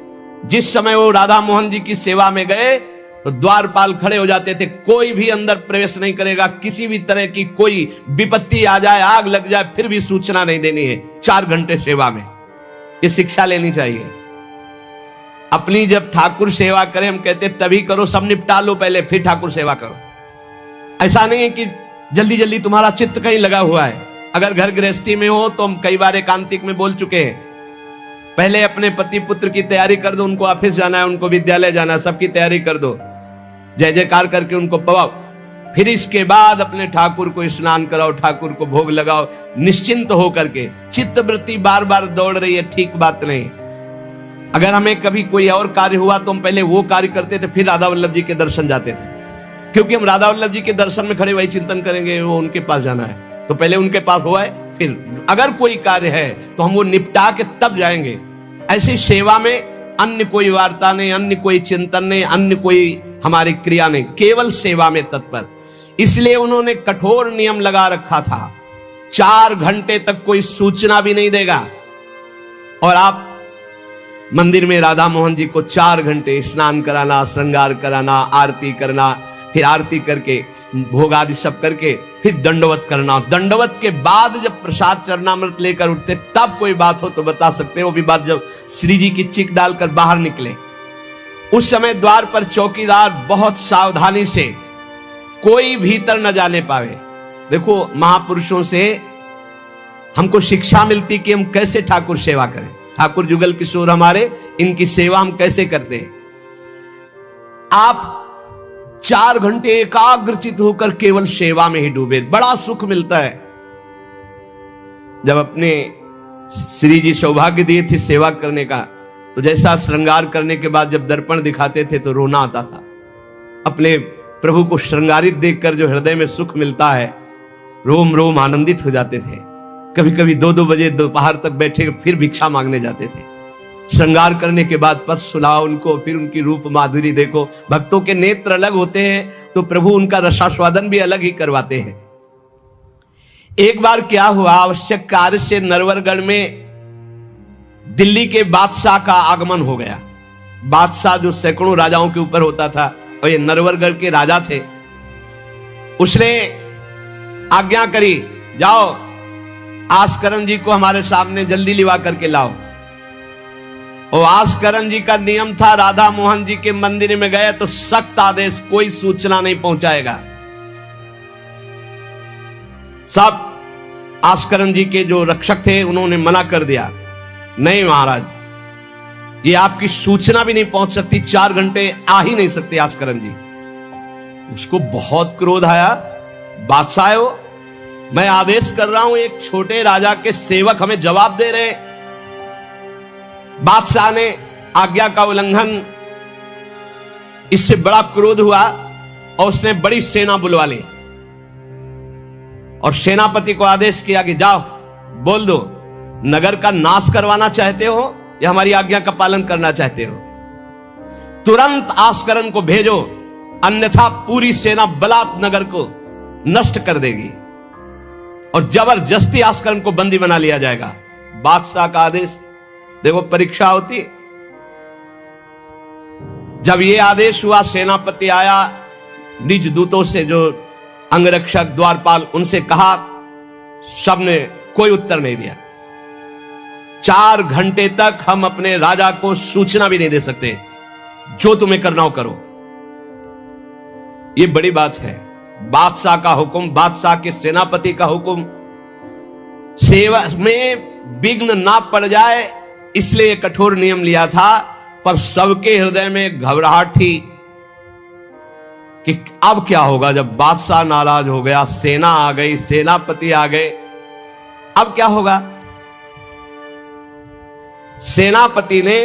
जिस समय वो राधा मोहन जी की सेवा में गए तो द्वारपाल खड़े हो जाते थे, कोई भी अंदर प्रवेश नहीं करेगा। किसी भी तरह की कोई विपत्ति आ जाए, आग लग जाए, फिर भी सूचना नहीं देनी है। 4 घंटे सेवा में ये शिक्षा लेनी चाहिए। अपनी जब ठाकुर सेवा करें, हम कहते तभी करो, सब निपटा लो पहले फिर ठाकुर सेवा करो। ऐसा नहीं है कि जल्दी जल्दी तुम्हारा चित्त कहीं लगा हुआ है। अगर घर गृहस्थी में हो तो हम कई बार एकांतिक में बोल चुके हैं, पहले अपने पति पुत्र की तैयारी कर दो, उनको ऑफिस जाना है, उनको विद्यालय जाना है, सबकी तैयारी कर दो, जय जयकार करके उनको पवाओ, फिर इसके बाद अपने ठाकुर को स्नान कराओ, ठाकुर को भोग लगाओ, निश्चिंत हो करके। चित्त वृत्ति बार बार दौड़ रही है, ठीक बात नहीं। अगर हमें कभी कोई और कार्य हुआ तो हम पहले वो कार्य करते थे, फिर राधा वल्लभ जी के दर्शन जाते थे, क्योंकि हम राधा वल्लभ जी के दर्शन में खड़े वही चिंतन करेंगे, वो उनके पास जाना है तो पहले उनके पास हुआ है, फिर अगर कोई कार्य है तो हम वो निपटा के तब जाएंगे। ऐसी सेवा में अन्य कोई वार्ता नहीं, अन्य कोई चिंतन नहीं, अन्य कोई हमारी क्रिया नहीं, केवल सेवा में तत्पर। इसलिए उन्होंने कठोर नियम लगा रखा था, 4 घंटे तक कोई सूचना भी नहीं देगा। और आप मंदिर में राधा मोहन जी को 4 घंटे स्नान कराना, श्रृंगार कराना, आरती करना, फिर आरती करके भोग आदि सब करके फिर दंडवत करना। दंडवत के बाद जब प्रसाद चरणामृत लेकर उठते तब कोई बात हो तो बता सकते हैं, वो भी बात जब श्री जी की चिक डालकर बाहर निकले। उस समय द्वार पर चौकीदार बहुत सावधानी से कोई भीतर न जाने पावे। देखो महापुरुषों से हमको शिक्षा मिलती कि हम कैसे ठाकुर सेवा करें। ठाकुर जुगल किशोर हमारे, इनकी सेवा हम कैसे करते हैं। आप 4 घंटे एकाग्रचित होकर केवल सेवा में ही डूबे, बड़ा सुख मिलता है। जब अपने श्री जी सौभाग्य दिए थे सेवा करने का, तो जैसा श्रृंगार करने के बाद जब दर्पण दिखाते थे तो रोना आता था। अपने प्रभु को श्रृंगारित देखकर जो हृदय में सुख मिलता है, रोम रोम आनंदित हो जाते थे। कभी कभी 2-2 बजे दोपहर तक बैठे फिर भिक्षा मांगने जाते थे। श्रृंगार करने के बाद पथ सुनाओ उनको, फिर उनकी रूप माधुरी देखो। भक्तों के नेत्र अलग होते हैं तो प्रभु उनका रसास्वादन भी अलग ही करवाते हैं। एक बार क्या हुआ, आवश्यक कार्य से नरवरगढ़ में दिल्ली के बादशाह का आगमन हो गया। बादशाह जो सैकड़ों राजाओं के ऊपर होता था और ये नरवरगढ़ के राजा थे। उसने आज्ञा करी, जाओ आस्करण जी को हमारे सामने जल्दी लिवा करके लाओ। और आस्करण जी का नियम था, राधा मोहन जी के मंदिर में गए तो सख्त आदेश, कोई सूचना नहीं पहुंचाएगा। सब आस्करण जी के जो रक्षक थे उन्होंने मना कर दिया, नहीं महाराज, ये आपकी सूचना भी नहीं पहुंच सकती, 4 घंटे आ ही नहीं सकते आस्करण जी। उसको बहुत क्रोध आया, बादशाह हो, मैं आदेश कर रहा हूं, एक छोटे राजा के सेवक हमें जवाब दे रहे। बादशाह ने आज्ञा का उल्लंघन, इससे बड़ा क्रोध हुआ और उसने बड़ी सेना बुलवा ली और सेनापति को आदेश किया कि जाओ बोल दो, नगर का नाश करवाना चाहते हो या हमारी आज्ञा का पालन करना चाहते हो। तुरंत आस्करण को भेजो, अन्यथा पूरी सेना बलात् नगर को नष्ट कर देगी और जबरदस्ती आस्करण को बंदी बना लिया जाएगा। बादशाह का आदेश, देखो परीक्षा होती। जब यह आदेश हुआ, सेनापति आया, निज दूतों से जो अंगरक्षक द्वारपाल, उनसे कहा, सबने कोई उत्तर नहीं दिया। 4 घंटे तक हम अपने राजा को सूचना भी नहीं दे सकते, जो तुम्हें करना हो करो। यह बड़ी बात है, बादशाह का हुक्म, बादशाह के सेनापति का हुक्म, सेवा में विघ्न ना पड़ जाए इसलिए कठोर नियम लिया था। पर सबके हृदय में घबराहट थी कि अब क्या होगा जब बादशाह नाराज हो गया, सेना आ गई, सेनापति आ गए, अब क्या होगा। सेनापति ने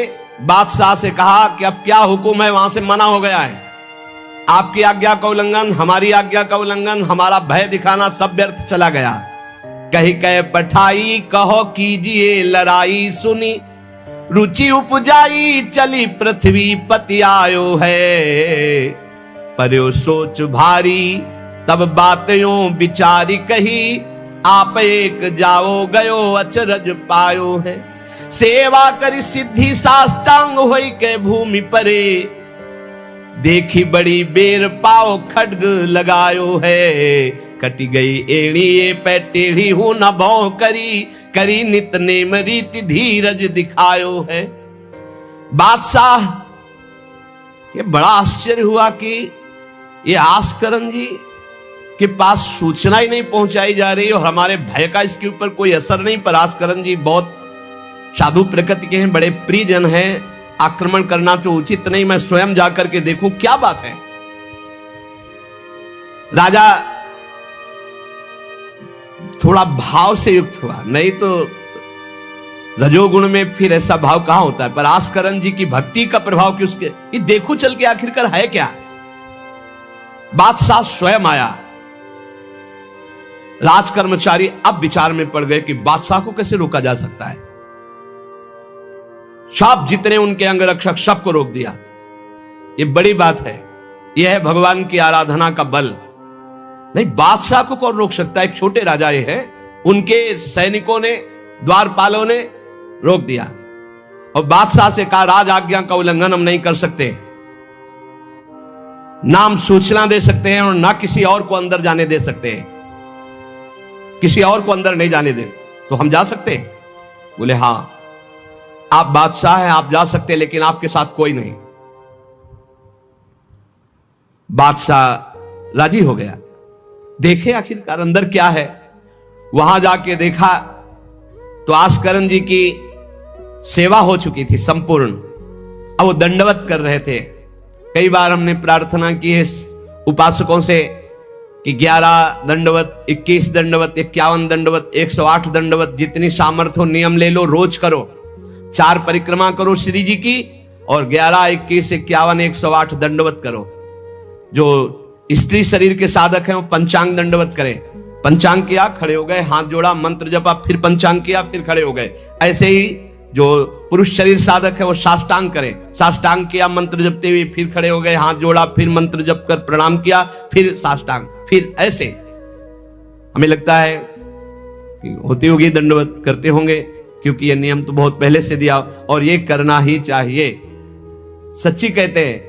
बादशाह से कहा कि अब क्या हुक्म है, वहां से मना हो गया है, आपकी आज्ञा का उल्लंघन, हमारी आज्ञा का उल्लंघन, हमारा भय दिखाना सब व्यर्थ चला गया। कही कह पठाई, कहो कीजिए लड़ाई, सुनी रुचि उपजाई, चली पृथ्वी पति आयो है। पर्यो सोच भारी, तब बातों विचारी कही, आप एक जाओ गयो अचरज पायो है। सेवा करी सिद्धि साष्टांग होई के भूमि परे, देखी बड़ी बेर पाओ खड्ग लगायो है। कटी गई एड़ी ये पै टेढ़ी हूं न भौ करी, करी नित नेम रीति धीरज दिखायो है। बादशाह ये बड़ा आश्चर्य हुआ कि ये आस्करण जी के पास सूचना ही नहीं पहुंचाई जा रही और हमारे भय का इसके ऊपर कोई असर नहीं। पर आस्करण जी बहुत साधु प्रकृति के हैं, बड़े प्रियजन हैं, आक्रमण करना तो उचित नहीं, मैं स्वयं जाकर के देखूं क्या बात है। राजा थोड़ा भाव से युक्त हुआ, नहीं तो रजोगुण में फिर ऐसा भाव कहां होता है। पर आस्करण जी की भक्ति का प्रभाव कि उसके ये देखो चल के आखिरकार है क्या। बादशाह स्वयं आया। राजकर्मचारी अब विचार में पड़ गए कि बादशाह को कैसे रोका जा सकता है। सब जितने उनके अंगरक्षक सबको रोक दिया। ये बड़ी बात है, यह है भगवान की आराधना का बल। नहीं, बादशाह को कौन रोक सकता है, एक छोटे राजा ये है, उनके सैनिकों ने, द्वारपालों ने रोक दिया और बादशाह से कहा राज आज्ञा का उल्लंघन हम नहीं कर सकते, ना हम सूचना दे सकते हैं और ना किसी और को अंदर जाने दे सकते हैं, किसी और को अंदर नहीं जाने दे, तो हम जा सकते हैं। बोले हां आप बादशाह हैं, आप जा सकते हैं, लेकिन आपके साथ कोई नहीं। बादशाह राजी हो गया, देखे आखिरकार अंदर क्या है। वहां जाके देखा तो आस्करण जी की सेवा हो चुकी थी संपूर्ण। अब वो दंडवत कर रहे थे। कई बार हमने प्रार्थना की है उपासकों से कि 11 दंडवत, 21 दंडवत, 51 दंडवत, 108 दंडवत, जितनी सामर्थ्य हो नियम ले लो, रोज करो। 4 परिक्रमा करो श्री जी की और 11, 21, 51, 108 दंडवत करो। जो स्त्री शरीर के साधक हैं वो पंचांग दंडवत करें। पंचांग किया, खड़े हो गए, हाथ जोड़ा, मंत्र जपा, फिर पंचांग किया, फिर खड़े हो गए। ऐसे ही जो पुरुष शरीर साधक है वो साष्टांग करें। साष्टांग किया मंत्र जपते हुए, फिर खड़े हो गए, हाथ जोड़ा, फिर मंत्र जप कर प्रणाम किया, फिर साष्टांग, फिर ऐसे। हमें लगता है कि होती होगी, दंडवत करते होंगे, क्योंकि ये नियम तो बहुत पहले से दिया और ये करना ही चाहिए। सच्ची कहते हैं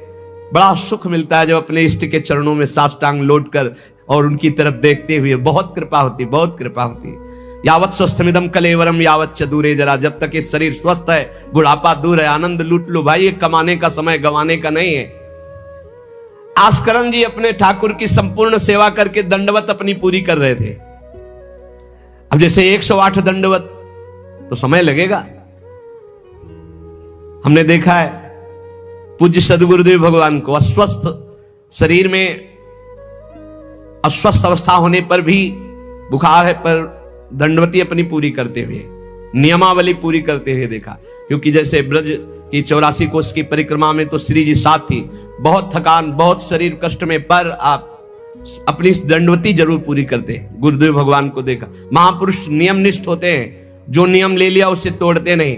बड़ा सुख मिलता है जब अपने इष्ट के चरणों में साष्टांग लौट कर और उनकी तरफ देखते हुए। बहुत कृपा होती, बहुत कृपा होती। यावत स्वस्थमिदम कलेवरम यावत च दूरे जरा, जब तक ये शरीर स्वस्थ है, बुढ़ापा दूर है, आनंद लूट लो भाई, ये कमाने का समय गंवाने का नहीं है। आस्करन जी अपने ठाकुर की संपूर्ण सेवा करके दंडवत अपनी पूरी कर रहे थे। अब जैसे 108 दंडवत तो समय लगेगा। हमने देखा है पूज्य सदगुरुदेव भगवान को अस्वस्थ शरीर में, अस्वस्थ अवस्था होने पर भी, बुखार है पर दंडवती अपनी पूरी करते हुए, नियमावली पूरी करते हुए देखा। क्योंकि जैसे ब्रज की 84 कोस की परिक्रमा में तो श्री जी साथ थी, बहुत थकान, बहुत शरीर कष्ट में, पर आप अपनी दंडवती जरूर पूरी करते हैं। गुरुदेव भगवान को देखा, महापुरुष नियमनिष्ठ होते हैं, जो नियम ले लिया उससे तोड़ते नहीं।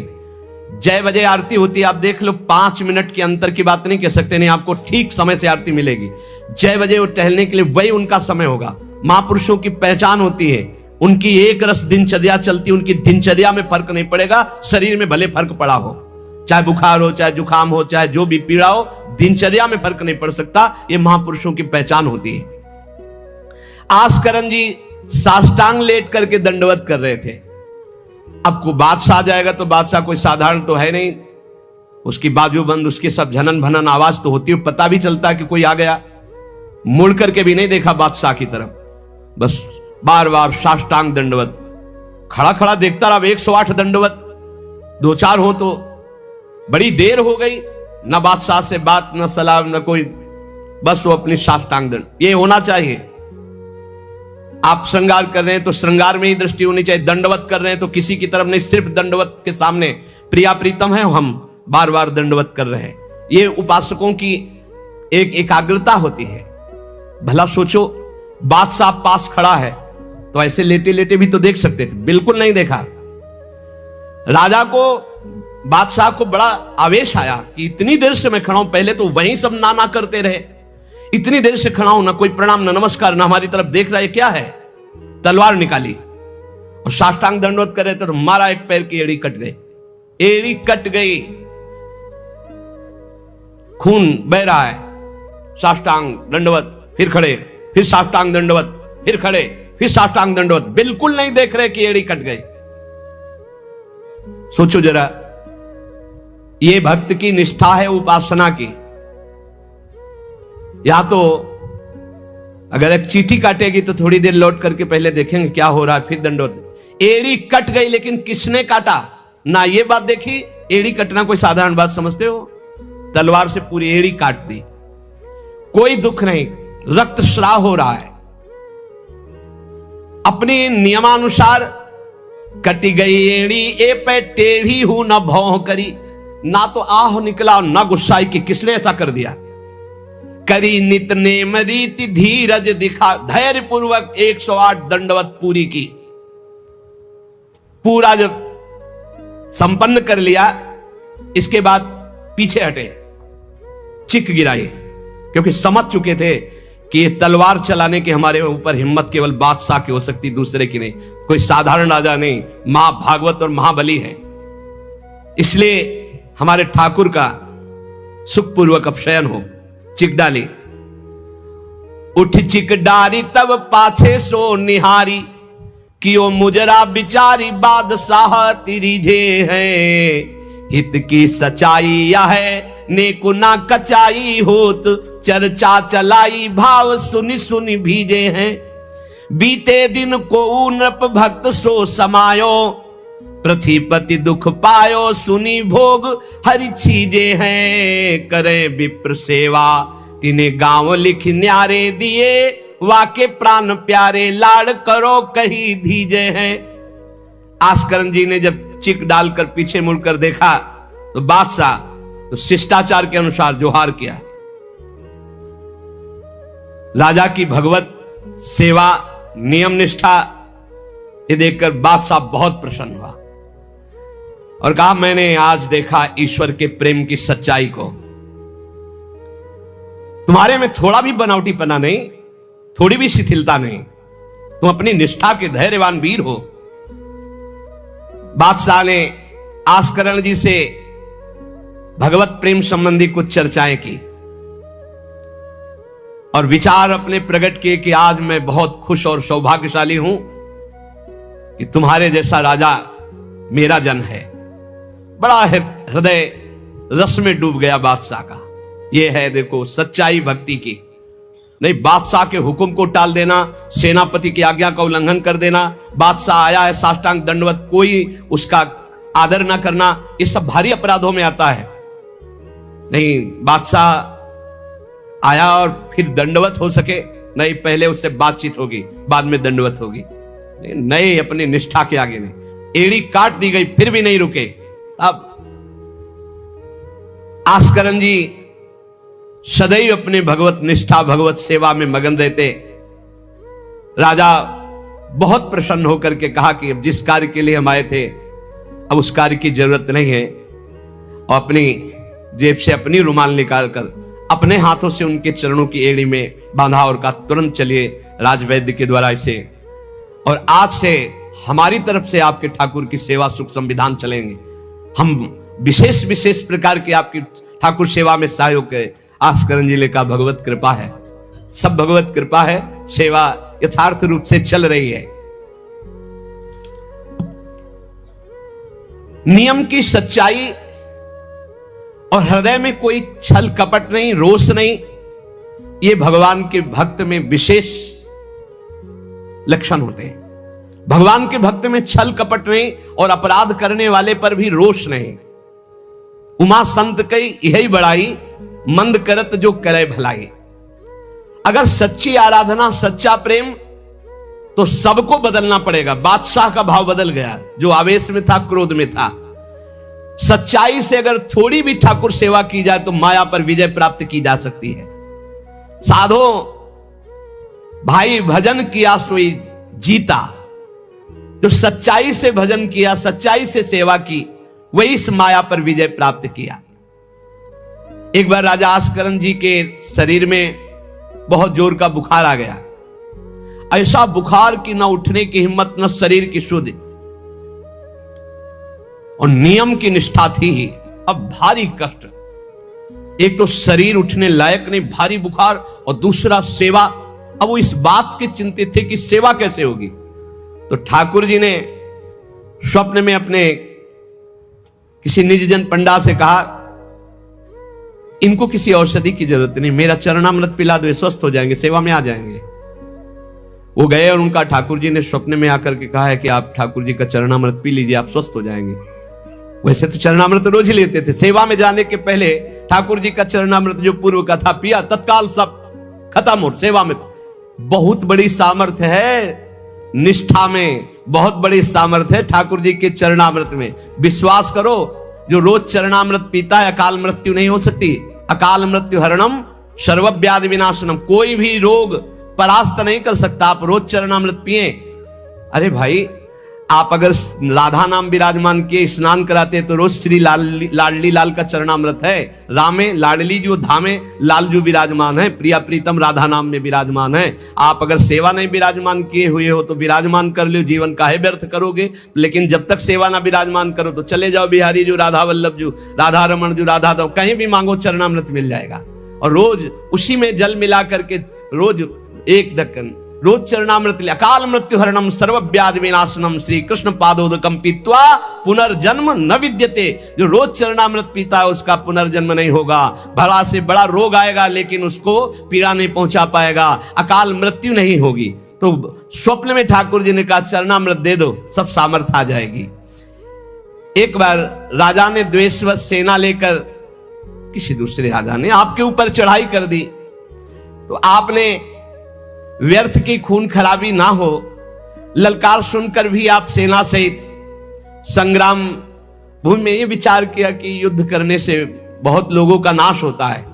जय बजे आरती होती है, आप देख लो, 5 मिनट के अंतर की बात नहीं कह सकते, नहीं, आपको ठीक समय से आरती मिलेगी। जय बजे वो टहलने के लिए वही उनका समय होगा। महापुरुषों की पहचान होती है, उनकी एक रस दिनचर्या चलती, उनकी दिनचर्या में फर्क नहीं पड़ेगा, शरीर में भले फर्क पड़ा हो, चाहे बुखार हो, चाहे जुकाम हो, चाहे जो भी पीड़ा हो, दिनचर्या में फर्क नहीं पड़ सकता। ये महापुरुषों की पहचान होती है। आस्करन जी साष्टांग लेट करके दंडवत कर रहे थे। अब को बादशाह आ जाएगा तो बादशाह कोई साधारण तो है नहीं, उसकी बाजूबंद, उसकी सब झनन भनन आवाज तो होती है, पता भी चलता है कि कोई आ गया। मुड़ करके भी नहीं देखा बादशाह की तरफ, बस बार बार साष्टांग दंडवत, खड़ा खड़ा देखता रहा। 108 दंडवत, 2-4 हो तो बड़ी देर हो गई, न बादशाह से बात, न सलाम, न कोई, बस वो अपनी साष्टांग दंड। ये होना चाहिए। आप श्रृंगार कर रहे हैं तो श्रृंगार में ही दृष्टि होनी चाहिए, दंडवत कर रहे हैं तो किसी की तरफ नहीं, सिर्फ दंडवत के सामने। प्रिया प्रीतम है, हम बार बार दंडवत कर रहे हैं। ये उपासकों की एक एकाग्रता होती है। भला सोचो, बादशाह पास खड़ा है तो ऐसे लेटे लेटे भी तो देख सकते थे, बिल्कुल नहीं देखा। राजा को, बादशाह को बड़ा आवेश आया कि इतनी देर से मैं खड़ा हूं, पहले तो वहीं सब नाना करते रहे, इतनी देर से खड़ा हूं, ना कोई प्रणाम, ना नमस्कार, ना हमारी तरफ देख रहा है, क्या है। तलवार निकाली और साष्टांग दंडवत कर रहे थे तो मारा, एक पैर की एड़ी कट गई, एड़ी कट गई, खून बह रहा है। साष्टांग दंडवत, फिर खड़े, फिर साष्टांग दंडवत, फिर खड़े, फिर साष्टांग दंडवत, बिल्कुल नहीं देख रहे कि एड़ी कट गई। सोचो जरा, ये भक्त की निष्ठा है उपासना की। या तो अगर एक चींटी काटेगी तो थोड़ी देर लौट करके पहले देखेंगे क्या हो रहा है, फिर दंडवत। एड़ी कट गई, लेकिन किसने काटा ना, ये बात देखी। एड़ी कटना कोई साधारण बात समझते हो? तलवार से पूरी एड़ी काट दी, कोई दुख नहीं, रक्तस्राव हो रहा है। अपनी नियमानुसार कटी गई एड़ी, ए पे टेढ़ी हूं न भौं करी, ना तो आह निकला ना गुस्साई कि किसने ऐसा कर दिया। करी नित नेम रीति धीरज दिखा, धैर्य पूर्वक 108 दंडवत पूरी की। पूरा जब संपन्न कर लिया, इसके बाद पीछे हटे, चिक गिराई, क्योंकि समझ चुके थे कि ये तलवार चलाने के हमारे ऊपर हिम्मत केवल बादशाह की हो सकती, दूसरे की नहीं। कोई साधारण राजा नहीं, मां भागवत और महाबली है। इसलिए हमारे ठाकुर का सुखपूर्वक अपशयन हो। चिक डाली, उठ चिक डारी तब पाछे सो निहारी, कियो मुजरा बिचारी बादशाह तिरिझे हैं। हित की सच्चाई यह है नेको ना कचाई होत, चर्चा चलाई भाव सुनि सुनि भीजे हैं। बीते दिन को नृप भक्त सो समायो, पृथ्वीपति दुख पायो सुनी भोग हरि चीजे हैं। करे विप्र सेवा तिने गांव लिख न्यारे दिए, वाके प्राण प्यारे लाड़ करो कही धीजे हैं। आस्करन जी ने जब चिक डालकर पीछे मुड़कर देखा तो बादशाह तो शिष्टाचार के अनुसार जोहार किया। राजा की भगवत सेवा, नियम निष्ठा, ये देखकर बादशाह बहुत प्रसन्न हुआ और कहा मैंने आज देखा ईश्वर के प्रेम की सच्चाई को। तुम्हारे में थोड़ा भी बनावटीपना नहीं, थोड़ी भी शिथिलता नहीं, तुम अपनी निष्ठा के धैर्यवान वीर हो। बादशाह ने आस्करण जी से भगवत प्रेम संबंधी कुछ चर्चाएं की और विचार अपने प्रकट किए कि आज मैं बहुत खुश और सौभाग्यशाली हूं कि तुम्हारे जैसा राजा मेरा जन है। बड़ा हृदय रस में डूब गया बादशाह का। यह है देखो सच्चाई भक्ति की। नहीं बादशाह के हुक्म को टाल देना, सेनापति की आज्ञा का उल्लंघन कर देना, बादशाह आया है साष्टांग दंडवत, कोई उसका आदर ना करना, ये सब भारी अपराधों में आता है। नहीं बादशाह आया और फिर दंडवत हो सके, नहीं पहले उससे बातचीत होगी, बाद में दंडवत होगी। नहीं अपनी निष्ठा के आगे नहीं, एड़ी काट दी गई फिर भी नहीं रुके। अब आस्करण जी सदैव अपने भगवत निष्ठा भगवत सेवा में मगन रहते। राजा बहुत प्रसन्न होकर के कहा कि अब जिस कार्य के लिए हम आए थे अब उस कार्य की जरूरत नहीं है, और अपनी जेब से अपनी रुमाल निकालकर अपने हाथों से उनके चरणों की एड़ी में बांधा और कहा तुरंत चलिए राजवैद्य के द्वारा इसे, और आज से हमारी तरफ से आपके ठाकुर की सेवा सुख संविधान चलेंगे। हम विशेष विशेष प्रकार की आपकी ठाकुर सेवा में सहयोग करें। आस्करण जी ने कहा भगवत कृपा है, सब भगवत कृपा है, सेवा यथार्थ रूप से चल रही है। नियम की सच्चाई और हृदय में कोई छल कपट नहीं, रोष नहीं, ये भगवान के भक्त में विशेष लक्षण होते हैं। भगवान के भक्त में छल कपट नहीं और अपराध करने वाले पर भी रोष नहीं। उमा संत कई यही बड़ाई, मंद करत जो करे भलाई। अगर सच्ची आराधना सच्चा प्रेम तो सबको बदलना पड़ेगा। बादशाह का भाव बदल गया, जो आवेश में था क्रोध में था। सच्चाई से अगर थोड़ी भी ठाकुर सेवा की जाए तो माया पर विजय प्राप्त की जा सकती है। साधो भाई भजन किया सोई जीता, जो सच्चाई से भजन किया, सच्चाई से सेवा की, वही इस माया पर विजय प्राप्त किया। एक बार राजा आस्करण जी के शरीर में बहुत जोर का बुखार आ गया। ऐसा बुखार कि न उठने की हिम्मत, न शरीर की सुध, और नियम की निष्ठा थी ही। अब भारी कष्ट, एक तो शरीर उठने लायक नहीं, भारी बुखार, और दूसरा सेवा। अब वो इस बात के चिंतित थे कि सेवा कैसे होगी। तो ठाकुर जी ने स्वप्न में अपने किसी निज जन पंडा से कहा इनको किसी औषधि की जरूरत नहीं, मेरा चरणामृत पिला दो, स्वस्थ हो जाएंगे, सेवा में आ जाएंगे। वो गए और उनका ठाकुर जी ने स्वप्न में आकर के कहा है कि आप ठाकुर जी का चरणामृत पी लीजिए, आप स्वस्थ हो जाएंगे। वैसे तो चरणामृत रोज ही लेते थे, सेवा में जाने के पहले ठाकुर जी का चरणामृत जो पूर्व का था पिया, तत्काल सब खत्म हो। सेवा में बहुत बड़ी सामर्थ्य है, निष्ठा में बहुत बड़ी सामर्थ्य है ठाकुर जी के चरणामृत में। विश्वास करो, जो रोज चरणामृत पीता है अकाल मृत्यु नहीं हो सकती। अकाल मृत्यु हरणम सर्वव्याधि विनाशनम, कोई भी रोग परास्त नहीं कर सकता। आप रोज चरणामृत पिए। अरे भाई, आप अगर राधा नाम विराजमान किए स्नान कराते तो रोज श्री लाडली लाल का चरणामृत है। रामे लाडली जो धामे लाल जो विराजमान है, प्रिया प्रीतम राधा नाम में विराजमान है। आप अगर सेवा नहीं विराजमान किए हुए हो तो विराजमान कर लो, जीवन काहे व्यर्थ करोगे। लेकिन जब तक सेवा ना विराजमान करो तो चले जाओ बिहारी जो, राधा वल्लभ जो, राधा रमन जो, राधा दो, कहीं भी मांगो चरणामृत मिल जाएगा। और रोज उसी में जल मिला करके रोज एक ढक्कन रोज चरणामृत, अकाल मृत्यु हरणम सर्वव्याधि विनाशनम श्री कृष्ण पादोदकम पीत्वा पुनर्जन्म न विद्यते। जो रोज चरणामृत पीता है उसका पुनर्जन्म नहीं होगा। बड़ा से बड़ा रोग आएगा लेकिन उसको पीड़ा नहीं पहुंचा पाएगा, अकाल मृत्यु नहीं होगी। तो स्वप्न में ठाकुर जी ने कहा चरणामृत दे दो, सब सामर्थ्य आ जाएगी। एक बार राजा ने द्वेषवश सेना लेकर, किसी दूसरे राजा ने आपके ऊपर चढ़ाई कर दी, तो आपने व्यर्थ की खून खराबी ना हो, ललकार सुनकर भी आप सेना सहित संग्राम भूमि में ये विचार किया कि युद्ध करने से बहुत लोगों का नाश होता है।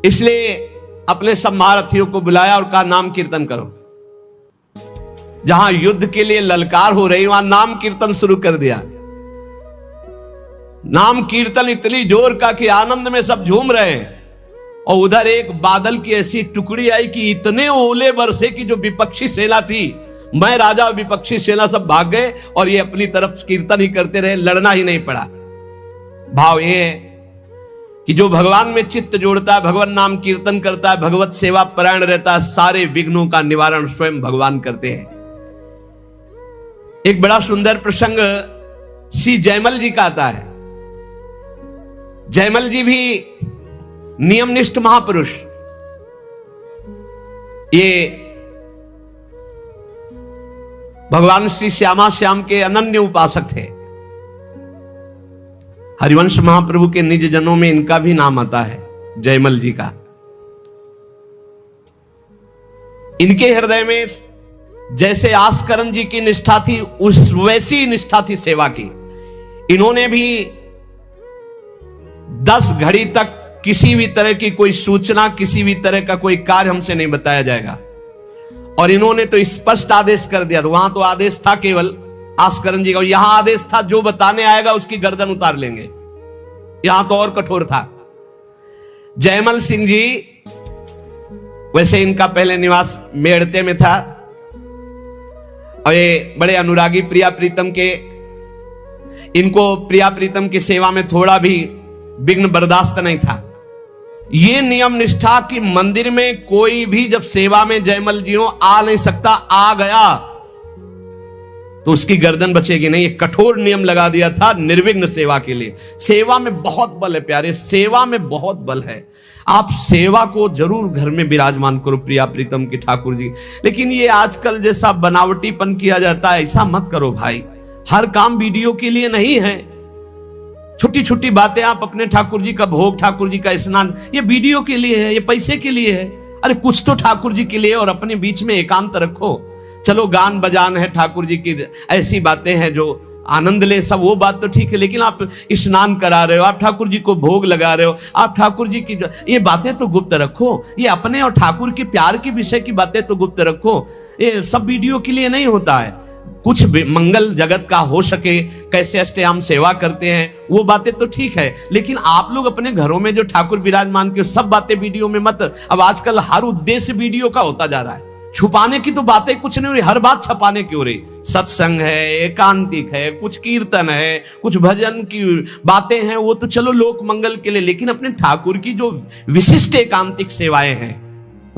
इसलिए अपने सब महारथियों को बुलाया और कहा नाम कीर्तन करो। जहां युद्ध के लिए ललकार हो रही वहां नाम कीर्तन शुरू कर दिया। नाम कीर्तन इतनी जोर का कि आनंद में सब झूम रहे हैं, और उधर एक बादल की ऐसी टुकड़ी आई कि इतने ओले बरसे कि जो विपक्षी सेना थी, मैं राजा और विपक्षी सेना सब भाग गए और ये अपनी तरफ कीर्तन ही करते रहे, लड़ना ही नहीं पड़ा। भाव ये है कि जो भगवान में चित्त जोड़ता है, भगवान नाम कीर्तन करता है, भगवत सेवा परायण रहता है, सारे विघ्नों का निवारण स्वयं भगवान करते हैं। एक बड़ा सुंदर प्रसंग श्री जयमल जी का आता है। जयमल जी भी नियमनिष्ठ महापुरुष, ये भगवान श्री श्यामा श्याम के अनन्य उपासक थे। हरिवंश महाप्रभु के निज जनों में इनका भी नाम आता है, जयमल जी का। इनके हृदय में जैसे आस्करण जी की निष्ठा थी, उस वैसी निष्ठा थी सेवा की। इन्होंने भी 10 घड़ी तक किसी भी तरह की कोई सूचना, किसी भी तरह का कोई कार्य हमसे नहीं बताया जाएगा, और इन्होंने तो स्पष्ट आदेश कर दिया। तो वहां तो आदेश था केवल आस्करण जी का, यहां आदेश था जो बताने आएगा उसकी गर्दन उतार लेंगे। यहां तो और कठोर था। जयमल सिंह जी, वैसे इनका पहले निवास मेड़ते में था, और ये बड़े अनुरागी प्रिया प्रीतम के, इनको प्रिया प्रीतम की सेवा में थोड़ा भी विघ्न बर्दाश्त नहीं था। ये नियम निष्ठा कि मंदिर में कोई भी जब सेवा में जयमल जी हो आ नहीं सकता, आ गया तो उसकी गर्दन बचेगी नहीं। एक कठोर नियम लगा दिया था निर्विघ्न सेवा के लिए। सेवा में बहुत बल है प्यारे, सेवा में बहुत बल है। आप सेवा को जरूर घर में विराजमान करो प्रिया प्रीतम की ठाकुर जी, लेकिन ये आजकल जैसा बनावटीपन किया जाता है ऐसा मत करो भाई। हर काम वीडियो के लिए नहीं है। छोटी छोटी बातें, आप अपने ठाकुर जी का भोग, ठाकुर जी का स्नान, ये वीडियो के लिए है, ये पैसे के लिए है। अरे कुछ तो ठाकुर जी के लिए और अपने बीच में एकांत रखो। चलो गान बजान है, ठाकुर जी की ऐसी बातें हैं जो आनंद ले, सब वो बात तो ठीक है, लेकिन आप स्नान करा रहे हो, आप ठाकुर जी को भोग लगा रहे हो, आप ठाकुर जी की ये बातें तो गुप्त रखो। ये अपने और ठाकुर के प्यार के विषय की बातें तो गुप्त रखो। ये सब वीडियो के लिए नहीं होता है। कुछ मंगल जगत का हो सके, कैसे अष्टयाम सेवा करते हैं, वो बातें तो ठीक है, लेकिन आप लोग अपने घरों में जो ठाकुर विराजमान के सब बातें वीडियो में मत। अब आजकल हर उद्देश्य वीडियो का होता जा रहा है। छुपाने की तो बातें कुछ नहीं हो रही, हर बात छपाने की हो रही। सत्संग है, एकांतिक है, कुछ कीर्तन है, कुछ भजन की बातें हैं, वो तो चलो लोक मंगल के लिए, लेकिन अपने ठाकुर की जो विशिष्ट एकांतिक सेवाएं हैं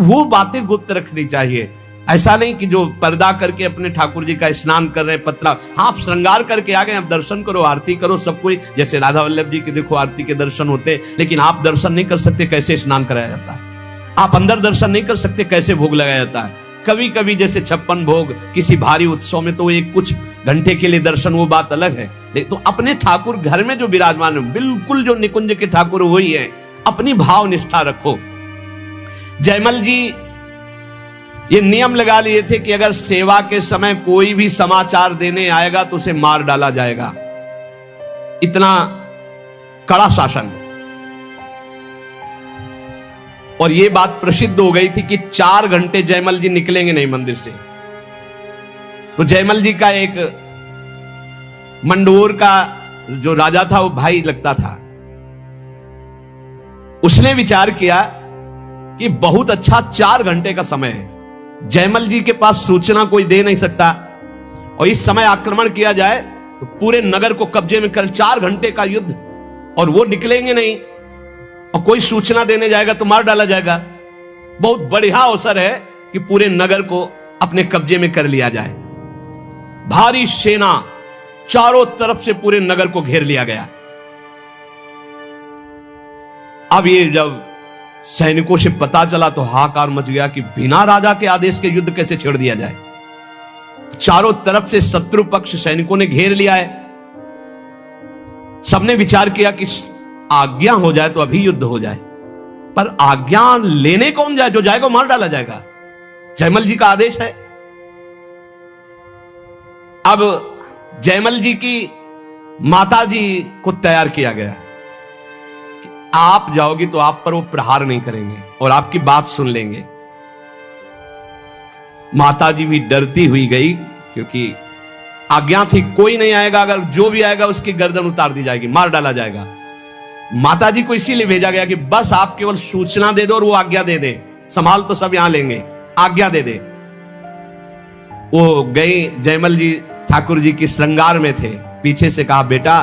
वो बातें गुप्त रखनी चाहिए। ऐसा नहीं कि जो पर्दा करके अपने ठाकुर जी का स्नान कर रहे हैं, पतला, हाँ आप श्रृंगार करके आ गए, आप दर्शन करो, आरती करो, सब कोई, जैसे राधा वल्लभ जी के देखो आरती के दर्शन होते, लेकिन आप दर्शन नहीं कर सकते कैसे स्नान कराया जाता है। आप अंदर दर्शन नहीं कर सकते कैसे भोग लगाया जाता है। कभी कभी जैसे 56 भोग किसी भारी उत्सव में तो एक कुछ घंटे के लिए दर्शन, वो बात अलग है। तो अपने ठाकुर घर में जो विराजमान है, बिल्कुल जो निकुंज के ठाकुर वही है, अपनी भाव निष्ठा रखो। जयमल जी ये नियम लगा लिए थे कि अगर सेवा के समय कोई भी समाचार देने आएगा तो उसे मार डाला जाएगा। इतना कड़ा शासन। और यह बात प्रसिद्ध हो गई थी कि 4 घंटे जयमल जी निकलेंगे नहीं मंदिर से। तो जयमल जी का एक मंडोर का जो राजा था वो भाई लगता था, उसने विचार किया कि बहुत अच्छा 4 घंटे का समय है, जयमल जी के पास सूचना कोई दे नहीं सकता, और इस समय आक्रमण किया जाए तो पूरे नगर को कब्जे में कर 4 घंटे का युद्ध, और वो निकलेंगे नहीं और कोई सूचना देने जाएगा तो मार डाला जाएगा। बहुत बढ़िया अवसर है कि पूरे नगर को अपने कब्जे में कर लिया जाए। भारी सेना चारों तरफ से पूरे नगर को घेर लिया गया। अब ये जब सैनिकों से पता चला तो हाहाकार मच गया कि बिना राजा के आदेश के युद्ध कैसे छेड़ दिया जाए। चारों तरफ से शत्रु पक्ष सैनिकों ने घेर लिया है। सबने विचार किया कि आज्ञा हो जाए तो अभी युद्ध हो जाए, पर आज्ञा लेने कौन जाए? जो जाएगा मार डाला जाएगा। जयमल जी का आदेश है। अब जयमल जी की माता जी को तैयार किया गया, आप जाओगी तो आप पर वो प्रहार नहीं करेंगे और आपकी बात सुन लेंगे। माता जी भी डरती हुई गई, क्योंकि आज्ञा थी कोई नहीं आएगा, अगर जो भी आएगा उसकी गर्दन उतार दी जाएगी, मार डाला जाएगा। माता जी को इसीलिए भेजा गया कि बस आप केवल सूचना दे दो और वो आज्ञा दे दे, संभाल तो सब यहां लेंगे, आज्ञा दे दे। वो गई, जयमल जी ठाकुर जी की श्रृंगार में थे, पीछे से कहा बेटा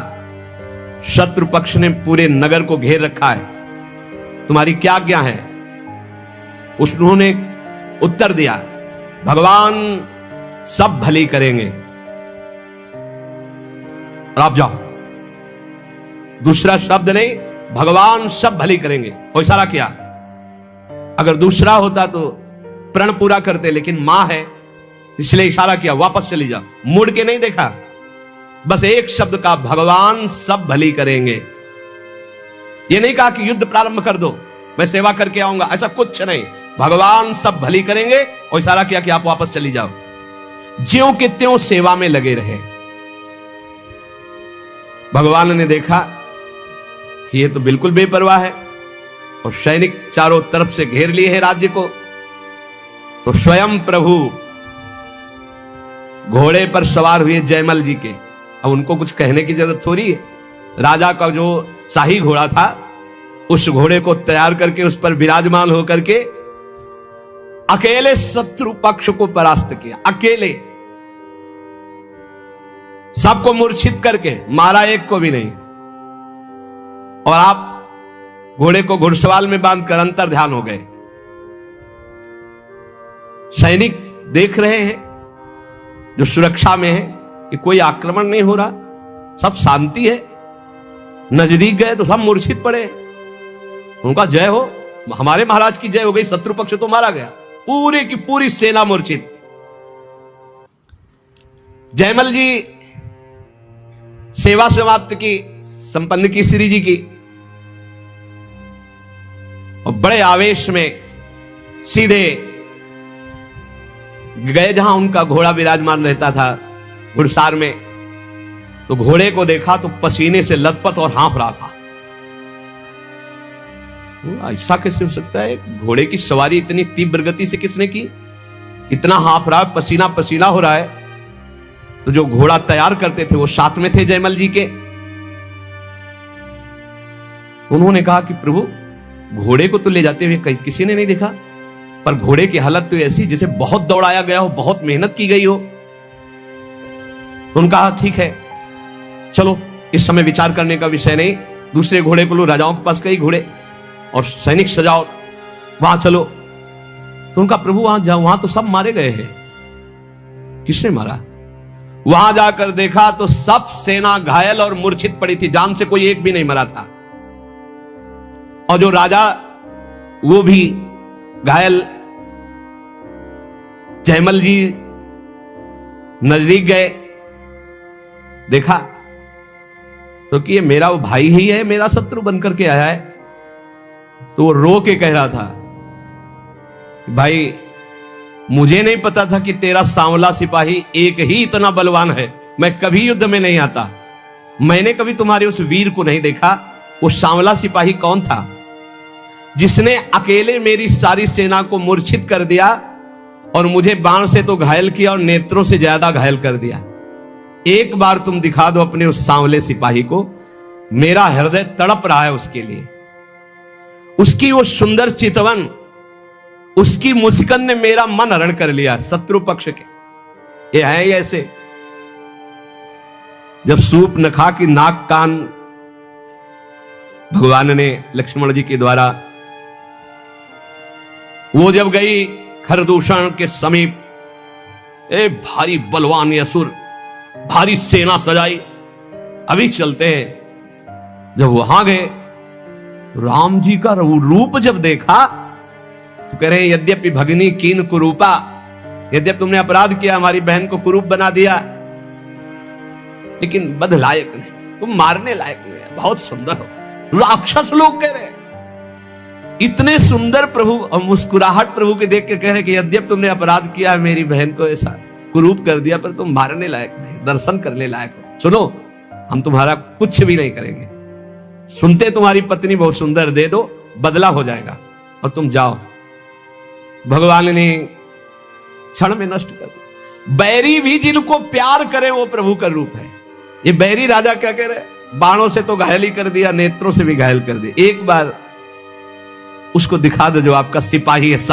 शत्रु पक्ष ने पूरे नगर को घेर रखा है, तुम्हारी क्या आज्ञा है? उन्होंने उत्तर दिया भगवान सब भली करेंगे और आप जाओ। दूसरा शब्द नहीं, भगवान सब भली करेंगे। और इशारा किया, अगर दूसरा होता तो प्रण पूरा करते, लेकिन मां है इसलिए इशारा किया वापस चली जा। मुड़ के नहीं देखा, बस एक शब्द का भगवान सब भली करेंगे। ये नहीं कहा कि युद्ध प्रारंभ कर दो मैं सेवा करके आऊंगा, ऐसा कुछ नहीं, भगवान सब भली करेंगे। और इशारा किया कि आप वापस चली जाओ। ज्यों के त्यों सेवा में लगे रहे। भगवान ने देखा कि ये तो बिल्कुल बेपरवाह है और सैनिक चारों तरफ से घेर लिए हैं राज्य को, तो स्वयं प्रभु घोड़े पर सवार हुए जयमल जी के। अब उनको कुछ कहने की जरूरत थोड़ी है, राजा का जो शाही घोड़ा था उस घोड़े को तैयार करके उस पर विराजमान होकर के अकेले शत्रु पक्ष को परास्त किया, अकेले सबको मूर्छित करके मारा, एक को भी नहीं। और आप घोड़े को घुड़सवाल में बांधकर अंतर ध्यान हो गए। सैनिक देख रहे हैं जो सुरक्षा में है कि कोई आक्रमण नहीं हो रहा, सब शांति है। नजदीक गए तो सब मूर्छित पड़े। उनका जय हो, हमारे महाराज की जय हो गई, शत्रु पक्ष तो मारा गया, पूरी की पूरी सेना मूर्छित। जयमल जी सेवा समाप्त की, संपन्न की श्री जी की, और बड़े आवेश में सीधे गए जहां उनका घोड़ा विराजमान रहता था घुड़सार में। तो घोड़े को देखा तो पसीने से लथपथ और हाँफ रहा था। ऐसा कैसे हो सकता है? घोड़े की सवारी इतनी तीव्र गति से किसने की? इतना हाँफ रहा है, पसीना पसीना हो रहा है। तो जो घोड़ा तैयार करते थे वो साथ में थे जयमल जी के। उन्होंने कहा कि प्रभु घोड़े को तो ले जाते हुए कहीं किसी ने नहीं देखा, पर घोड़े की हालत तो ऐसी जैसे बहुत दौड़ाया गया हो, बहुत मेहनत की गई हो। उन्होंने कहा ठीक है चलो, इस समय विचार करने का विषय नहीं, दूसरे घोड़े को लो, राजाओं के पास कई घोड़े और सैनिक सजाओ, वहां चलो। तो उनका प्रभु वहां जाओ, वहां तो सब मारे गए हैं। किसने मारा? वहां जाकर देखा तो सब सेना घायल और मूर्छित पड़ी थी, जान से कोई एक भी नहीं मरा था। और जो राजा वो भी घायल। जयमल जी नजदीक गए, देखा तो कि ये मेरा वो भाई ही है, मेरा शत्रु बनकर के आया है। तो वो रो के कह रहा था भाई मुझे नहीं पता था कि तेरा सांवला सिपाही एक ही इतना बलवान है, मैं कभी युद्ध में नहीं आता, मैंने कभी तुम्हारे उस वीर को नहीं देखा। वो सांवला सिपाही कौन था जिसने अकेले मेरी सारी सेना को मूर्छित कर दिया और मुझे बाण से तो घायल किया और नेत्रों से ज्यादा घायल कर दिया। एक बार तुम दिखा दो अपने उस सांवले सिपाही को, मेरा हृदय तड़प रहा है उसके लिए। उसकी वो सुंदर चितवन, उसकी मुस्कान ने मेरा मन हरण कर लिया। शत्रु पक्ष के ये है ऐसे, जब सूप नखा की नाक कान भगवान ने लक्ष्मण जी के द्वारा, वो जब गई खरदूषण के समीप, भारी बलवान असुर, भारी सेना सजाई, अभी चलते हैं। जब वहां गए तो राम जी का रूप जब देखा तो कह रहे यद्यपि भगनी कीन कुरूपा, यद्यपि तुमने अपराध किया, हमारी बहन को कुरूप बना दिया, लेकिन बद लायक नहीं, तुम मारने लायक नहीं, बहुत सुंदर हो। राक्षस लोग कह रहे, इतने सुंदर प्रभु, और मुस्कुराहट प्रभु के देख के कह रहे कि यद्यपि तुमने अपराध किया, मेरी बहन को ऐसा कुरूप कर दिया, पर तुम मारने लायक नहीं, दर्शन करने लायक हो। सुनो, हम तुम्हारा कुछ भी नहीं करेंगे, सुनते तुम्हारी पत्नी बहुत सुंदर, दे दो, बदला हो जाएगा और तुम जाओ। भगवान ने क्षण में नष्ट कर दिया। बैरी भी जिनको प्यार करे वो प्रभु का रूप है। ये बैरी राजा क्या कह रहे, बाणों से तो घायल ही कर दिया, नेत्रों से भी घायल कर दिया, एक बार उसको दिखा दो जो आपका सिपाही है।